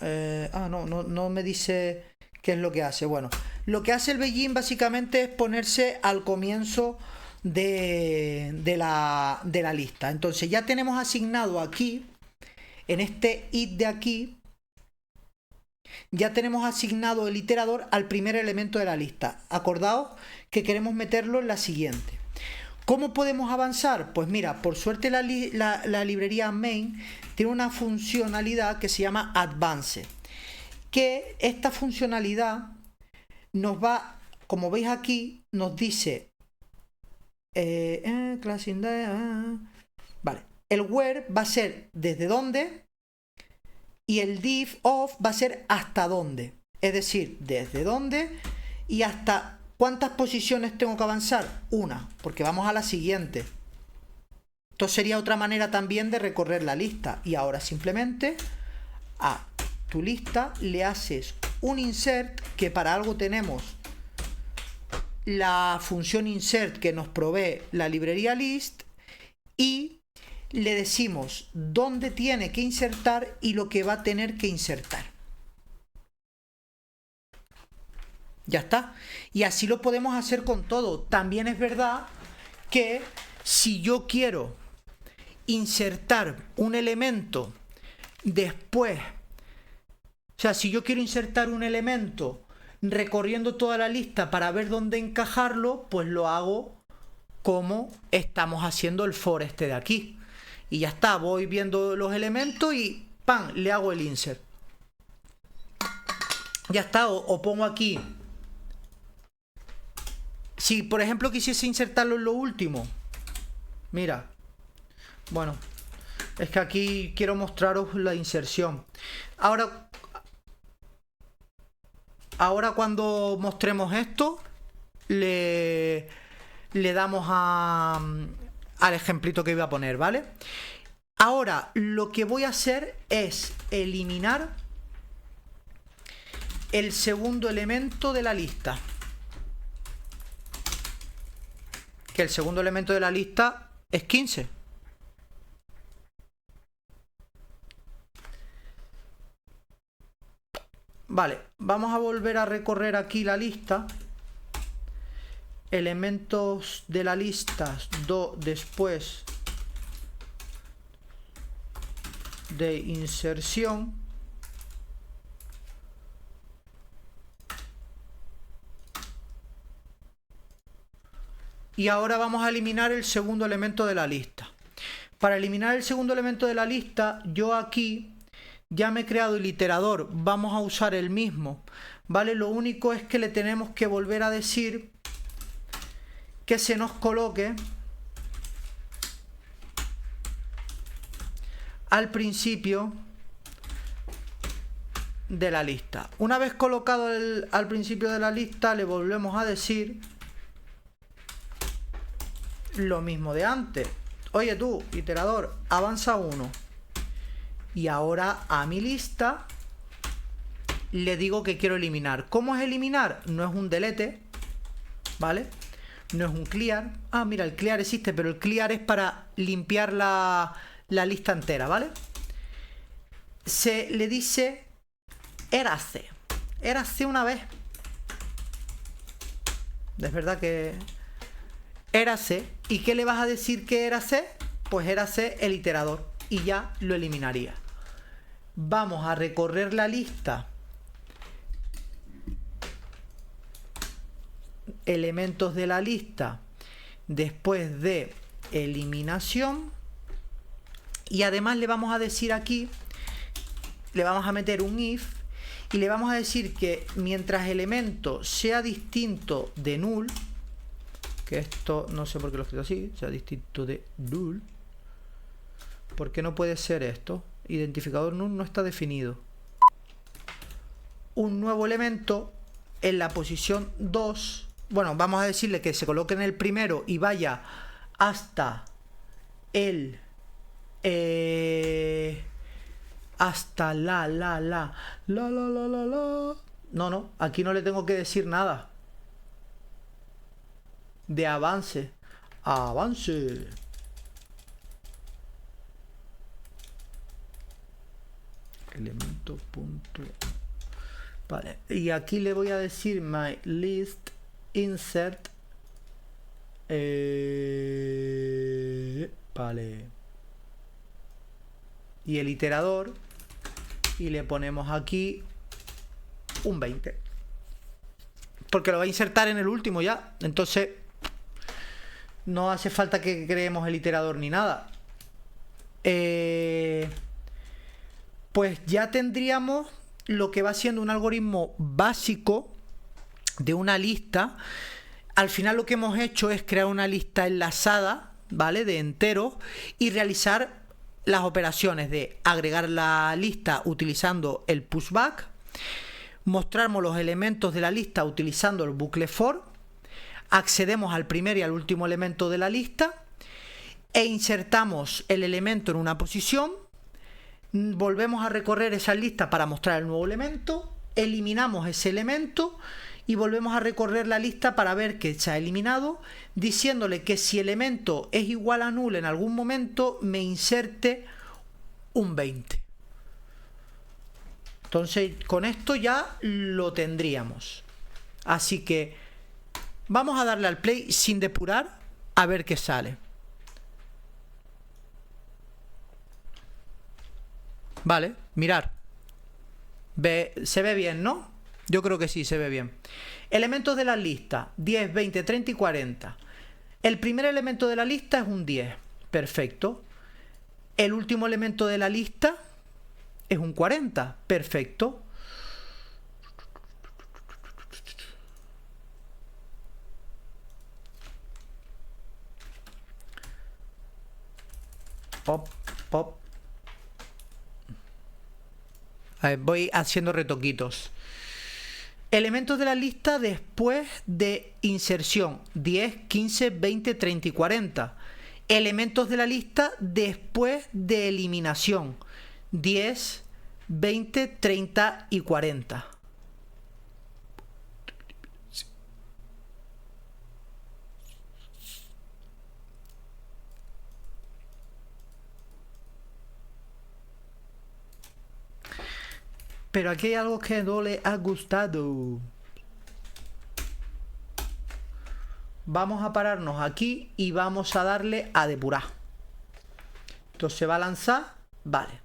no me dice qué es lo que hace. Bueno, lo que hace el begin básicamente es ponerse al comienzo de la lista. Entonces ya tenemos asignado aquí, en este it de aquí, ya tenemos asignado el iterador al primer elemento de la lista. Acordaos que queremos meterlo en la siguiente. ¿Cómo podemos avanzar? Pues mira, por suerte la librería main tiene una funcionalidad que se llama advance, que esta funcionalidad nos va, como veis aquí, nos dice vale, el where va a ser desde dónde y el div of va a ser hasta dónde, es decir, desde dónde y hasta cuántas posiciones tengo que avanzar. Una, porque vamos a la siguiente. Esto sería otra manera también de recorrer la lista. Y ahora simplemente a tu lista le haces un insert, que para algo tenemos la función insert que nos provee la librería list, y le decimos dónde tiene que insertar y lo que va a tener que insertar. Ya está. Y así lo podemos hacer con todo. También es verdad que si yo quiero insertar un elemento después, o sea, si yo quiero insertar un elemento recorriendo toda la lista para ver dónde encajarlo, pues lo hago como estamos haciendo el for este de aquí. Y ya está, voy viendo los elementos y ¡pam!, le hago el insert. Ya está, o pongo aquí. Si por ejemplo quisiese insertarlo en lo último, mira, bueno, es que aquí quiero mostraros la inserción. Ahora cuando mostremos esto, le damos al ejemplito que iba a poner, ¿vale? Ahora lo que voy a hacer es eliminar el segundo elemento de la lista. Que el segundo elemento de la lista es 15. Vale, vamos a volver a recorrer aquí la lista. elementos de la lista después de inserción, y ahora vamos a eliminar el segundo elemento de la lista. Para eliminar el segundo elemento de la lista, yo aquí ya me he creado el iterador, vamos a usar el mismo, ¿vale? Lo único es que le tenemos que volver a decir que se nos coloque al principio de la lista. Una vez colocado al principio de la lista, le volvemos a decir lo mismo de antes. Oye tú, iterador, avanza 1. Y ahora a mi lista le digo que quiero eliminar. ¿Cómo es eliminar? No es un delete, ¿vale? No es un clear. Ah, mira, el clear existe, pero el clear es para limpiar la lista entera, ¿vale? Se le dice érase. Érase una vez. Es verdad que érase. ¿Y qué le vas a decir que érase? Pues érase el iterador. Y ya lo eliminaría. Vamos a recorrer la lista. Elementos de la lista después de eliminación. Y además le vamos a decir aquí, le vamos a meter un if y le vamos a decir que mientras elemento sea distinto de null, que esto no sé por qué lo he escrito así, sea distinto de null, ¿por qué no puede ser esto? Identificador null no está definido. Un nuevo elemento en la posición 2. Bueno, vamos a decirle que se coloque en el primero y vaya hasta el hasta la. No, aquí no le tengo que decir nada de avance. Avance. Elemento punto. Vale, y aquí le voy a decir my list insert. Vale. Y el iterador. Y le ponemos aquí un 20. Porque lo va a insertar en el último ya. Entonces no hace falta que creemos el iterador ni nada. Pues ya tendríamos lo que va siendo un algoritmo básico de una lista. Al final lo que hemos hecho es crear una lista enlazada, ¿vale? De enteros y realizar las operaciones de agregar la lista utilizando el pushback, mostramos los elementos de la lista utilizando el bucle for, accedemos al primer y al último elemento de la lista e insertamos el elemento en una posición, volvemos a recorrer esa lista para mostrar el nuevo elemento, eliminamos ese elemento y volvemos a recorrer la lista para ver que se ha eliminado, diciéndole que si elemento es igual a null en algún momento, me inserte un 20. Entonces, con esto ya lo tendríamos. Así que vamos a darle al play sin depurar a ver qué sale. Vale, mirar. Se ve bien, ¿no? Yo creo que sí, se ve bien. Elementos de la lista, 10, 20, 30 y 40. El primer elemento de la lista es un 10. Perfecto. El último elemento de la lista es un 40. Perfecto. Pop, pop. A ver, voy haciendo retoquitos. Elementos de la lista después de inserción, 10, 15, 20, 30 y 40. Elementos de la lista después de eliminación, 10, 20, 30 y 40. Pero aquí hay algo que no le ha gustado. vamos a pararnos aquí y vamos a darle a depurar. Esto se va a lanzar, vale.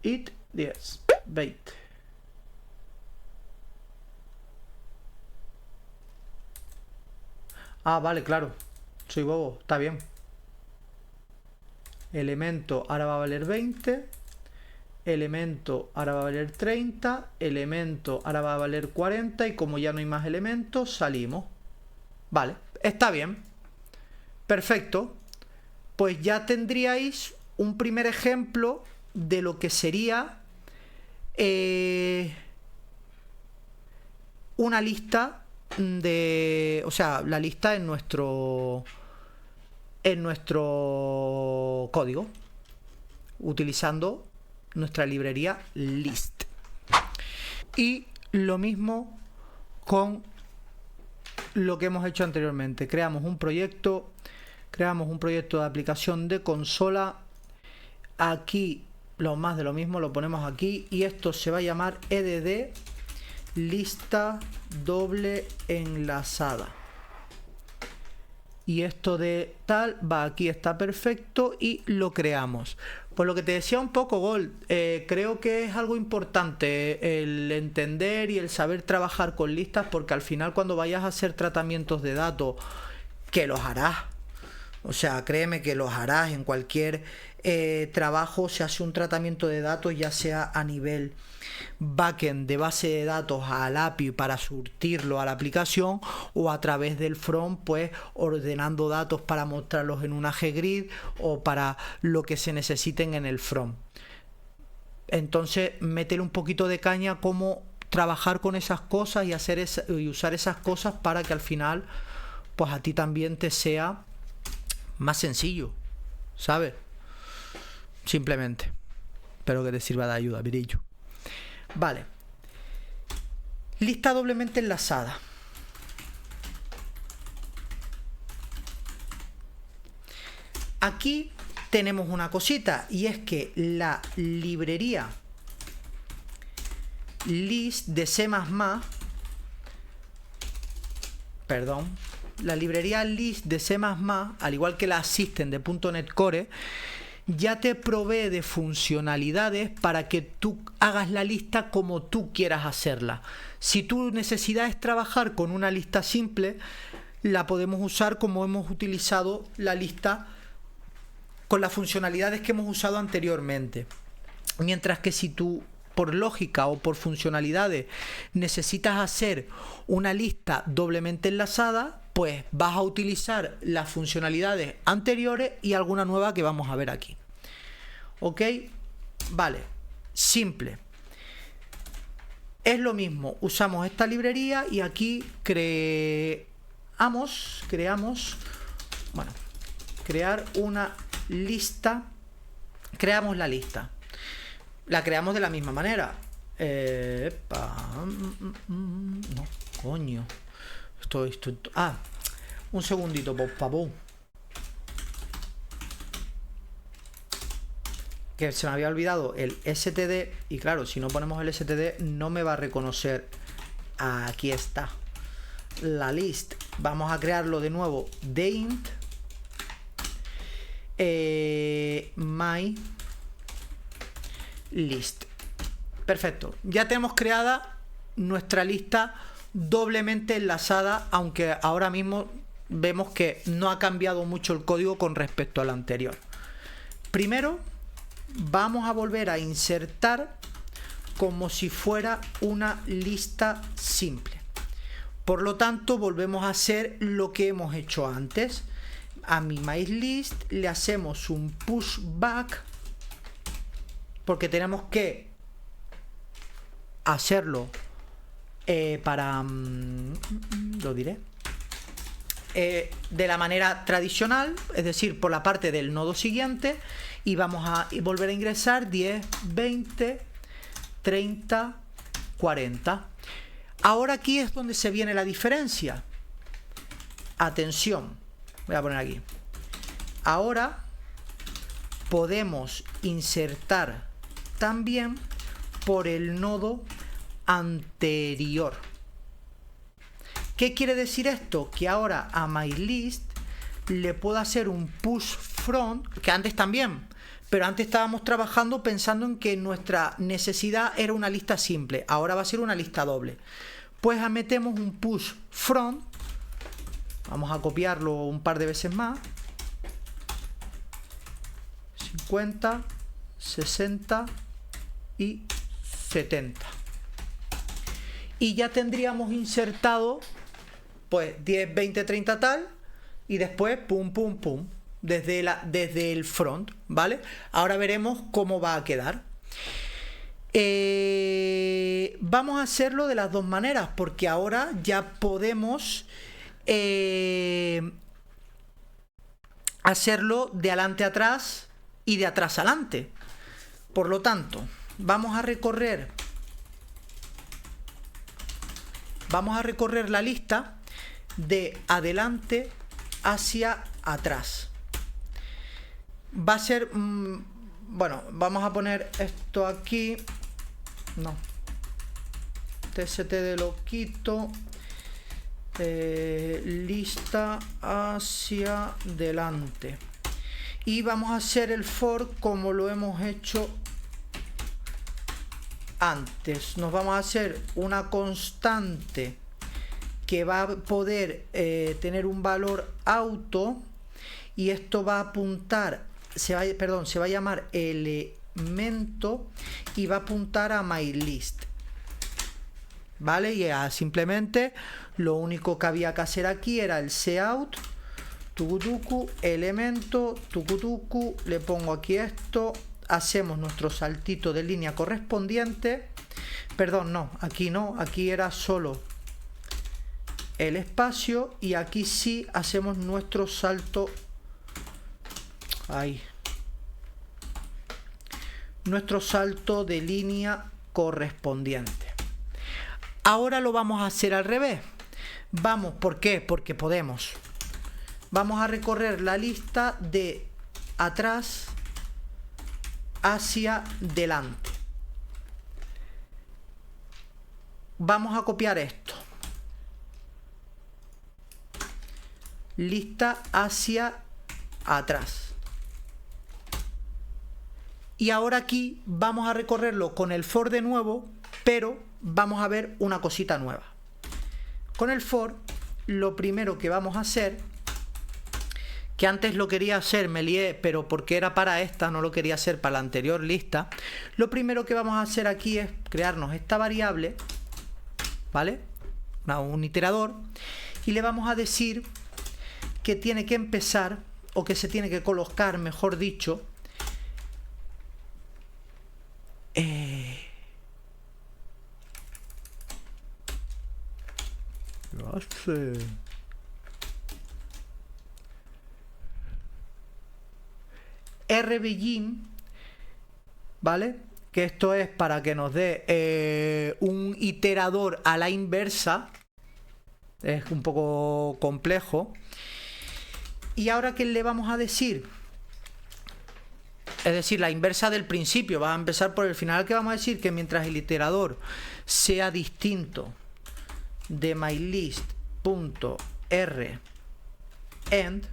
It 10, 20. Ah, vale, claro. Soy bobo, está bien. Elemento ahora va a valer 20. Elemento ahora va a valer 30. Elemento ahora va a valer 40. Y como ya no hay más elementos, salimos. Vale, está bien. Perfecto. Pues ya tendríais un primer ejemplo de lo que sería una lista de, o sea, la lista en nuestro código, utilizando nuestra librería list. Y lo mismo con lo que hemos hecho anteriormente. Creamos un proyecto de aplicación de consola. Aquí lo más de lo mismo lo ponemos aquí y esto se va a llamar edd lista doble enlazada. Y esto de tal va aquí, está perfecto y lo creamos. Pues lo que te decía un poco, Gold, creo que es algo importante el entender y el saber trabajar con listas, porque al final cuando vayas a hacer tratamientos de datos, que los harás, o sea, créeme que los harás en cualquier trabajo, se hace un tratamiento de datos, ya sea a nivel backend de base de datos al API para surtirlo a la aplicación, o a través del front, pues ordenando datos para mostrarlos en un GGrid o para lo que se necesiten en el front. Entonces, métele un poquito de caña cómo trabajar con esas cosas y usar esas cosas para que al final, pues a ti también te sea más sencillo, ¿sabes? Simplemente. Espero que te sirva de ayuda, Virillo. Vale. Lista doblemente enlazada. Aquí tenemos una cosita, y es que la librería list de C++, la librería list de C++, al igual que la System de .NET Core, ya te provee de funcionalidades para que tú hagas la lista como tú quieras hacerla. Si tu necesidad es trabajar con una lista simple, la podemos usar como hemos utilizado la lista con las funcionalidades que hemos usado anteriormente. Mientras que si tú, por lógica o por funcionalidades, necesitas hacer una lista doblemente enlazada, pues vas a utilizar las funcionalidades anteriores y alguna nueva que vamos a ver aquí. ¿Ok? Vale, simple. Es lo mismo, usamos esta librería y aquí creamos, bueno, crear una lista. Creamos la lista. La creamos de la misma manera. No, coño. Un segundito, por favor. Que se me había olvidado el std. Y claro, si no ponemos el std, no me va a reconocer. Aquí está la list. Vamos a crearlo de nuevo de int my list. Perfecto. Ya tenemos creada nuestra lista doblemente enlazada, aunque ahora mismo vemos que no ha cambiado mucho el código con respecto al anterior. Primero vamos a volver a insertar como si fuera una lista simple. Por lo tanto, volvemos a hacer lo que hemos hecho antes. A mi MyList le hacemos un pushback, porque tenemos que hacerlo lo diré, de la manera tradicional, es decir, por la parte del nodo siguiente, y vamos a volver a ingresar 10, 20, 30, 40. Ahora aquí es donde se viene la diferencia. Atención, voy a poner aquí. Ahora podemos insertar también por el nodo anterior. ¿Qué quiere decir esto? Que ahora a MyList le puedo hacer un push front, que antes también, pero antes estábamos trabajando pensando en que nuestra necesidad era una lista simple, ahora va a ser una lista doble. Pues metemos un push front, vamos a copiarlo un par de veces más, 50, 60 y 70. Y ya tendríamos insertado pues 10, 20, 30 tal, y después pum, pum, pum, desde el front, ¿vale? Ahora veremos cómo va a quedar. Vamos a hacerlo de las dos maneras, porque ahora ya podemos hacerlo de adelante a atrás y de atrás a adelante. Por lo tanto, vamos a recorrer la lista de adelante hacia atrás. Va a ser bueno, vamos a poner esto aquí, no, tst lo quito, lista hacia delante, y vamos a hacer el for como lo hemos hecho antes. Nos vamos a hacer una constante que va a poder tener un valor auto, y esto va a apuntar, se va a llamar elemento y va a apuntar a MyList, ¿vale? Y simplemente lo único que había que hacer aquí era el cout tucutucu elemento tucutucu, le pongo aquí esto, hacemos nuestro saltito de línea correspondiente, perdón, no, aquí era solo el espacio, y aquí sí hacemos nuestro salto, ahí, nuestro salto de línea correspondiente. Ahora lo vamos a hacer al revés. Vamos, ¿por qué? Porque podemos. Vamos a recorrer la lista de atrás hacia delante. Vamos a copiar esto. Lista hacia atrás. Y ahora aquí vamos a recorrerlo con el for de nuevo, pero vamos a ver una cosita nueva. Con el for, lo primero que vamos a hacer, que antes lo quería hacer, me lié, pero porque era para esta, no lo quería hacer para la anterior lista. Lo primero que vamos a hacer aquí es crearnos esta variable, ¿vale? Un iterador, y le vamos a decir que tiene que empezar, o que se tiene que colocar, mejor dicho, rbegin, ¿vale? Que esto es para que nos dé un iterador a la inversa. Es un poco complejo. Y ahora, ¿qué le vamos a decir? Es decir, la inversa del principio. Va a empezar por el final, que vamos a decir que mientras el iterador sea distinto de mylist.rEnd,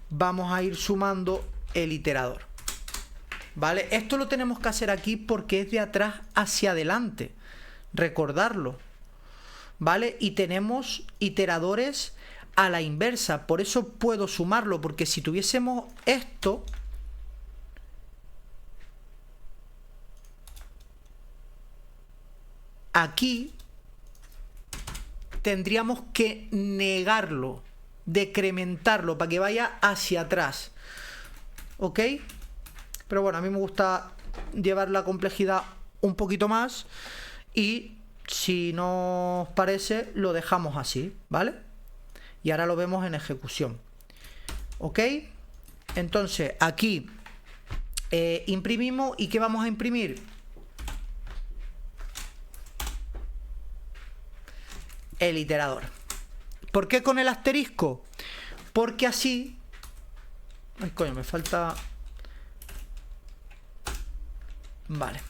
vamos a ir sumando el iterador, ¿vale? Esto lo tenemos que hacer aquí porque es de atrás hacia adelante, recordarlo, ¿vale? Y tenemos iteradores a la inversa, por eso puedo sumarlo, porque si tuviésemos esto, aquí tendríamos que negarlo, decrementarlo para que vaya hacia atrás, ¿ok? Pero bueno, a mí me gusta llevar la complejidad un poquito más, y si no os parece lo dejamos así, ¿vale? Y ahora lo vemos en ejecución, ¿ok? Entonces aquí imprimimos, ¿y qué vamos a imprimir? El iterador. ¿Por qué con el asterisco? Porque así... Ay, coño, me falta... Vale.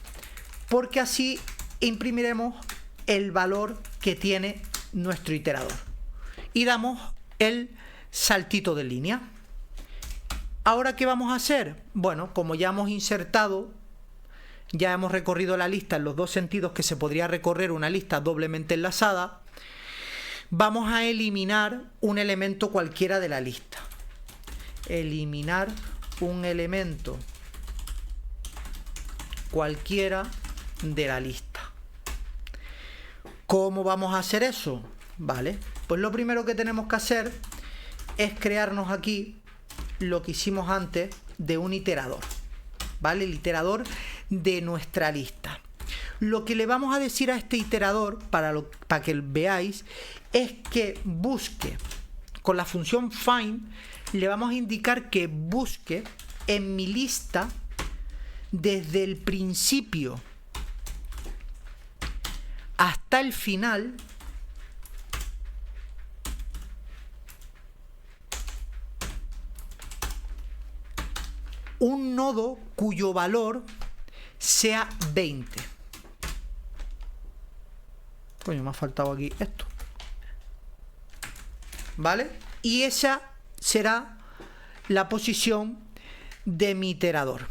porque así imprimiremos el valor que tiene nuestro iterador y damos el saltito de línea. Ahora, ¿qué vamos a hacer? Bueno, como ya hemos insertado, ya hemos recorrido la lista en los dos sentidos que se podría recorrer una lista doblemente enlazada, vamos a eliminar un elemento cualquiera de la lista. Eliminar un elemento cualquiera de la lista. ¿Cómo vamos a hacer eso? Vale, pues lo primero que tenemos que hacer es crearnos aquí lo que hicimos antes de un iterador, ¿vale? El iterador de nuestra lista. Lo que le vamos a decir a este iterador, para que veáis, es que busque, con la función find, le vamos a indicar que busque en mi lista desde el principio hasta el final un nodo cuyo valor sea 20. Coño, me ha faltado aquí esto. ¿Vale? Y esa será la posición de mi iterador.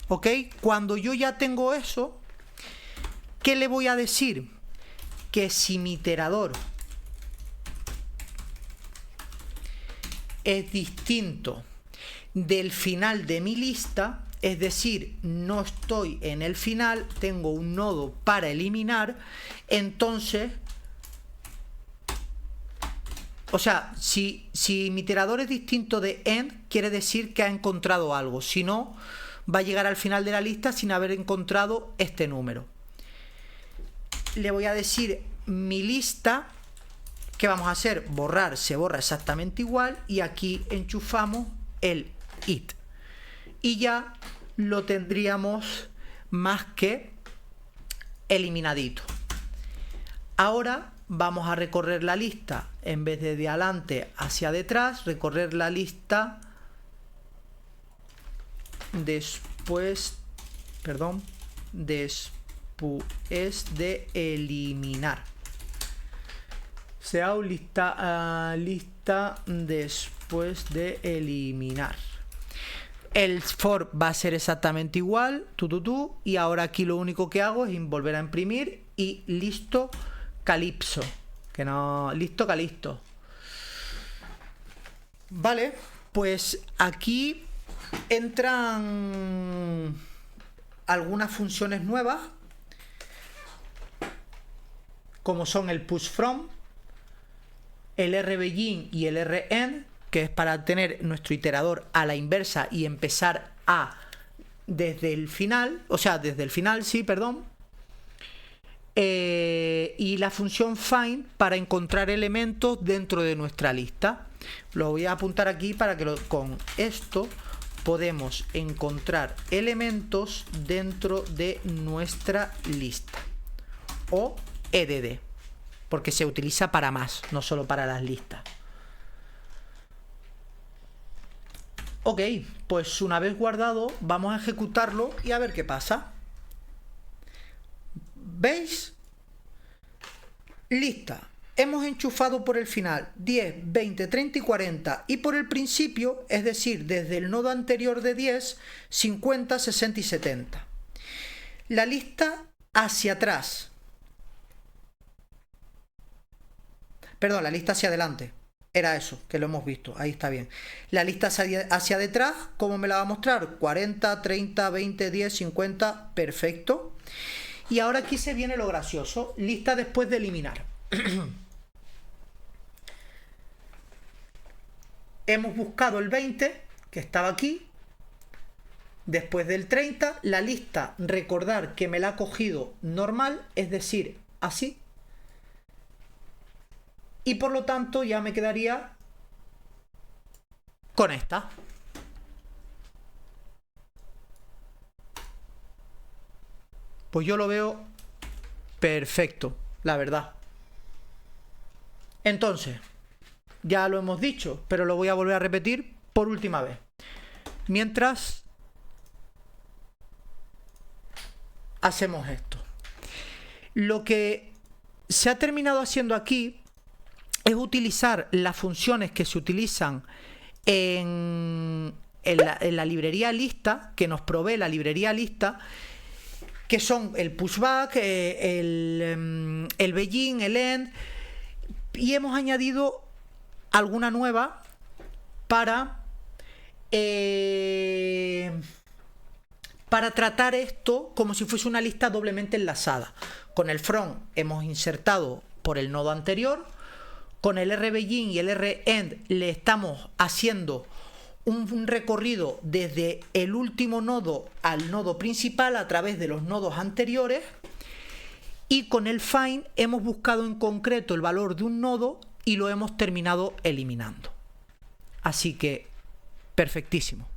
¿Ok? Cuando yo ya tengo eso, ¿qué le voy a decir? Que si mi iterador es distinto del final de mi lista, es decir, no estoy en el final, tengo un nodo para eliminar, entonces, o sea, si mi iterador es distinto de end, quiere decir que ha encontrado algo, si no, va a llegar al final de la lista sin haber encontrado este número. Le voy a decir mi lista, ¿qué vamos a hacer? Borrar, se borra exactamente igual, y aquí enchufamos el it. Y ya lo tendríamos más que eliminadito. Ahora vamos a recorrer la lista, en vez de adelante hacia detrás, recorrer la lista después de eliminar. Sea lista después de eliminar. El for va a ser exactamente igual, y ahora aquí lo único que hago es volver a imprimir y listo, calipso. Que no, listo, calisto. Vale, pues aquí entran algunas funciones nuevas, como son el push from, el rbegin y el rend, que es para tener nuestro iterador a la inversa y empezar desde el final, y la función find para encontrar elementos dentro de nuestra lista. Lo voy a apuntar aquí para que con esto podemos encontrar elementos dentro de nuestra lista, o edd, porque se utiliza para más, no solo para las listas. Ok, pues una vez guardado, vamos a ejecutarlo y a ver qué pasa. ¿Veis? Lista. Hemos enchufado por el final 10, 20, 30 y 40, y por el principio, es decir, desde el nodo anterior de 10, 50, 60 y 70. La lista hacia atrás. Perdón, la lista hacia adelante. Era eso, que lo hemos visto, ahí está bien. La lista hacia detrás, ¿cómo me la va a mostrar? 40, 30, 20, 10, 50, perfecto. Y ahora aquí se viene lo gracioso, lista después de eliminar. Hemos buscado el 20, que estaba aquí, después del 30, la lista, recordar que me la ha cogido normal, es decir, así. Y por lo tanto ya me quedaría con esta. Pues yo lo veo perfecto, la verdad. Entonces, ya lo hemos dicho, pero lo voy a volver a repetir por última vez. Mientras hacemos esto. Lo que se ha terminado haciendo aquí es utilizar las funciones que se utilizan en la librería lista, que nos provee la librería lista, que son el pushback, el begin, el end, y hemos añadido alguna nueva para tratar esto como si fuese una lista doblemente enlazada. Con el from hemos insertado por el nodo anterior, con el rbegin y el rend le estamos haciendo un recorrido desde el último nodo al nodo principal a través de los nodos anteriores, y con el find hemos buscado en concreto el valor de un nodo y lo hemos terminado eliminando. Así que perfectísimo.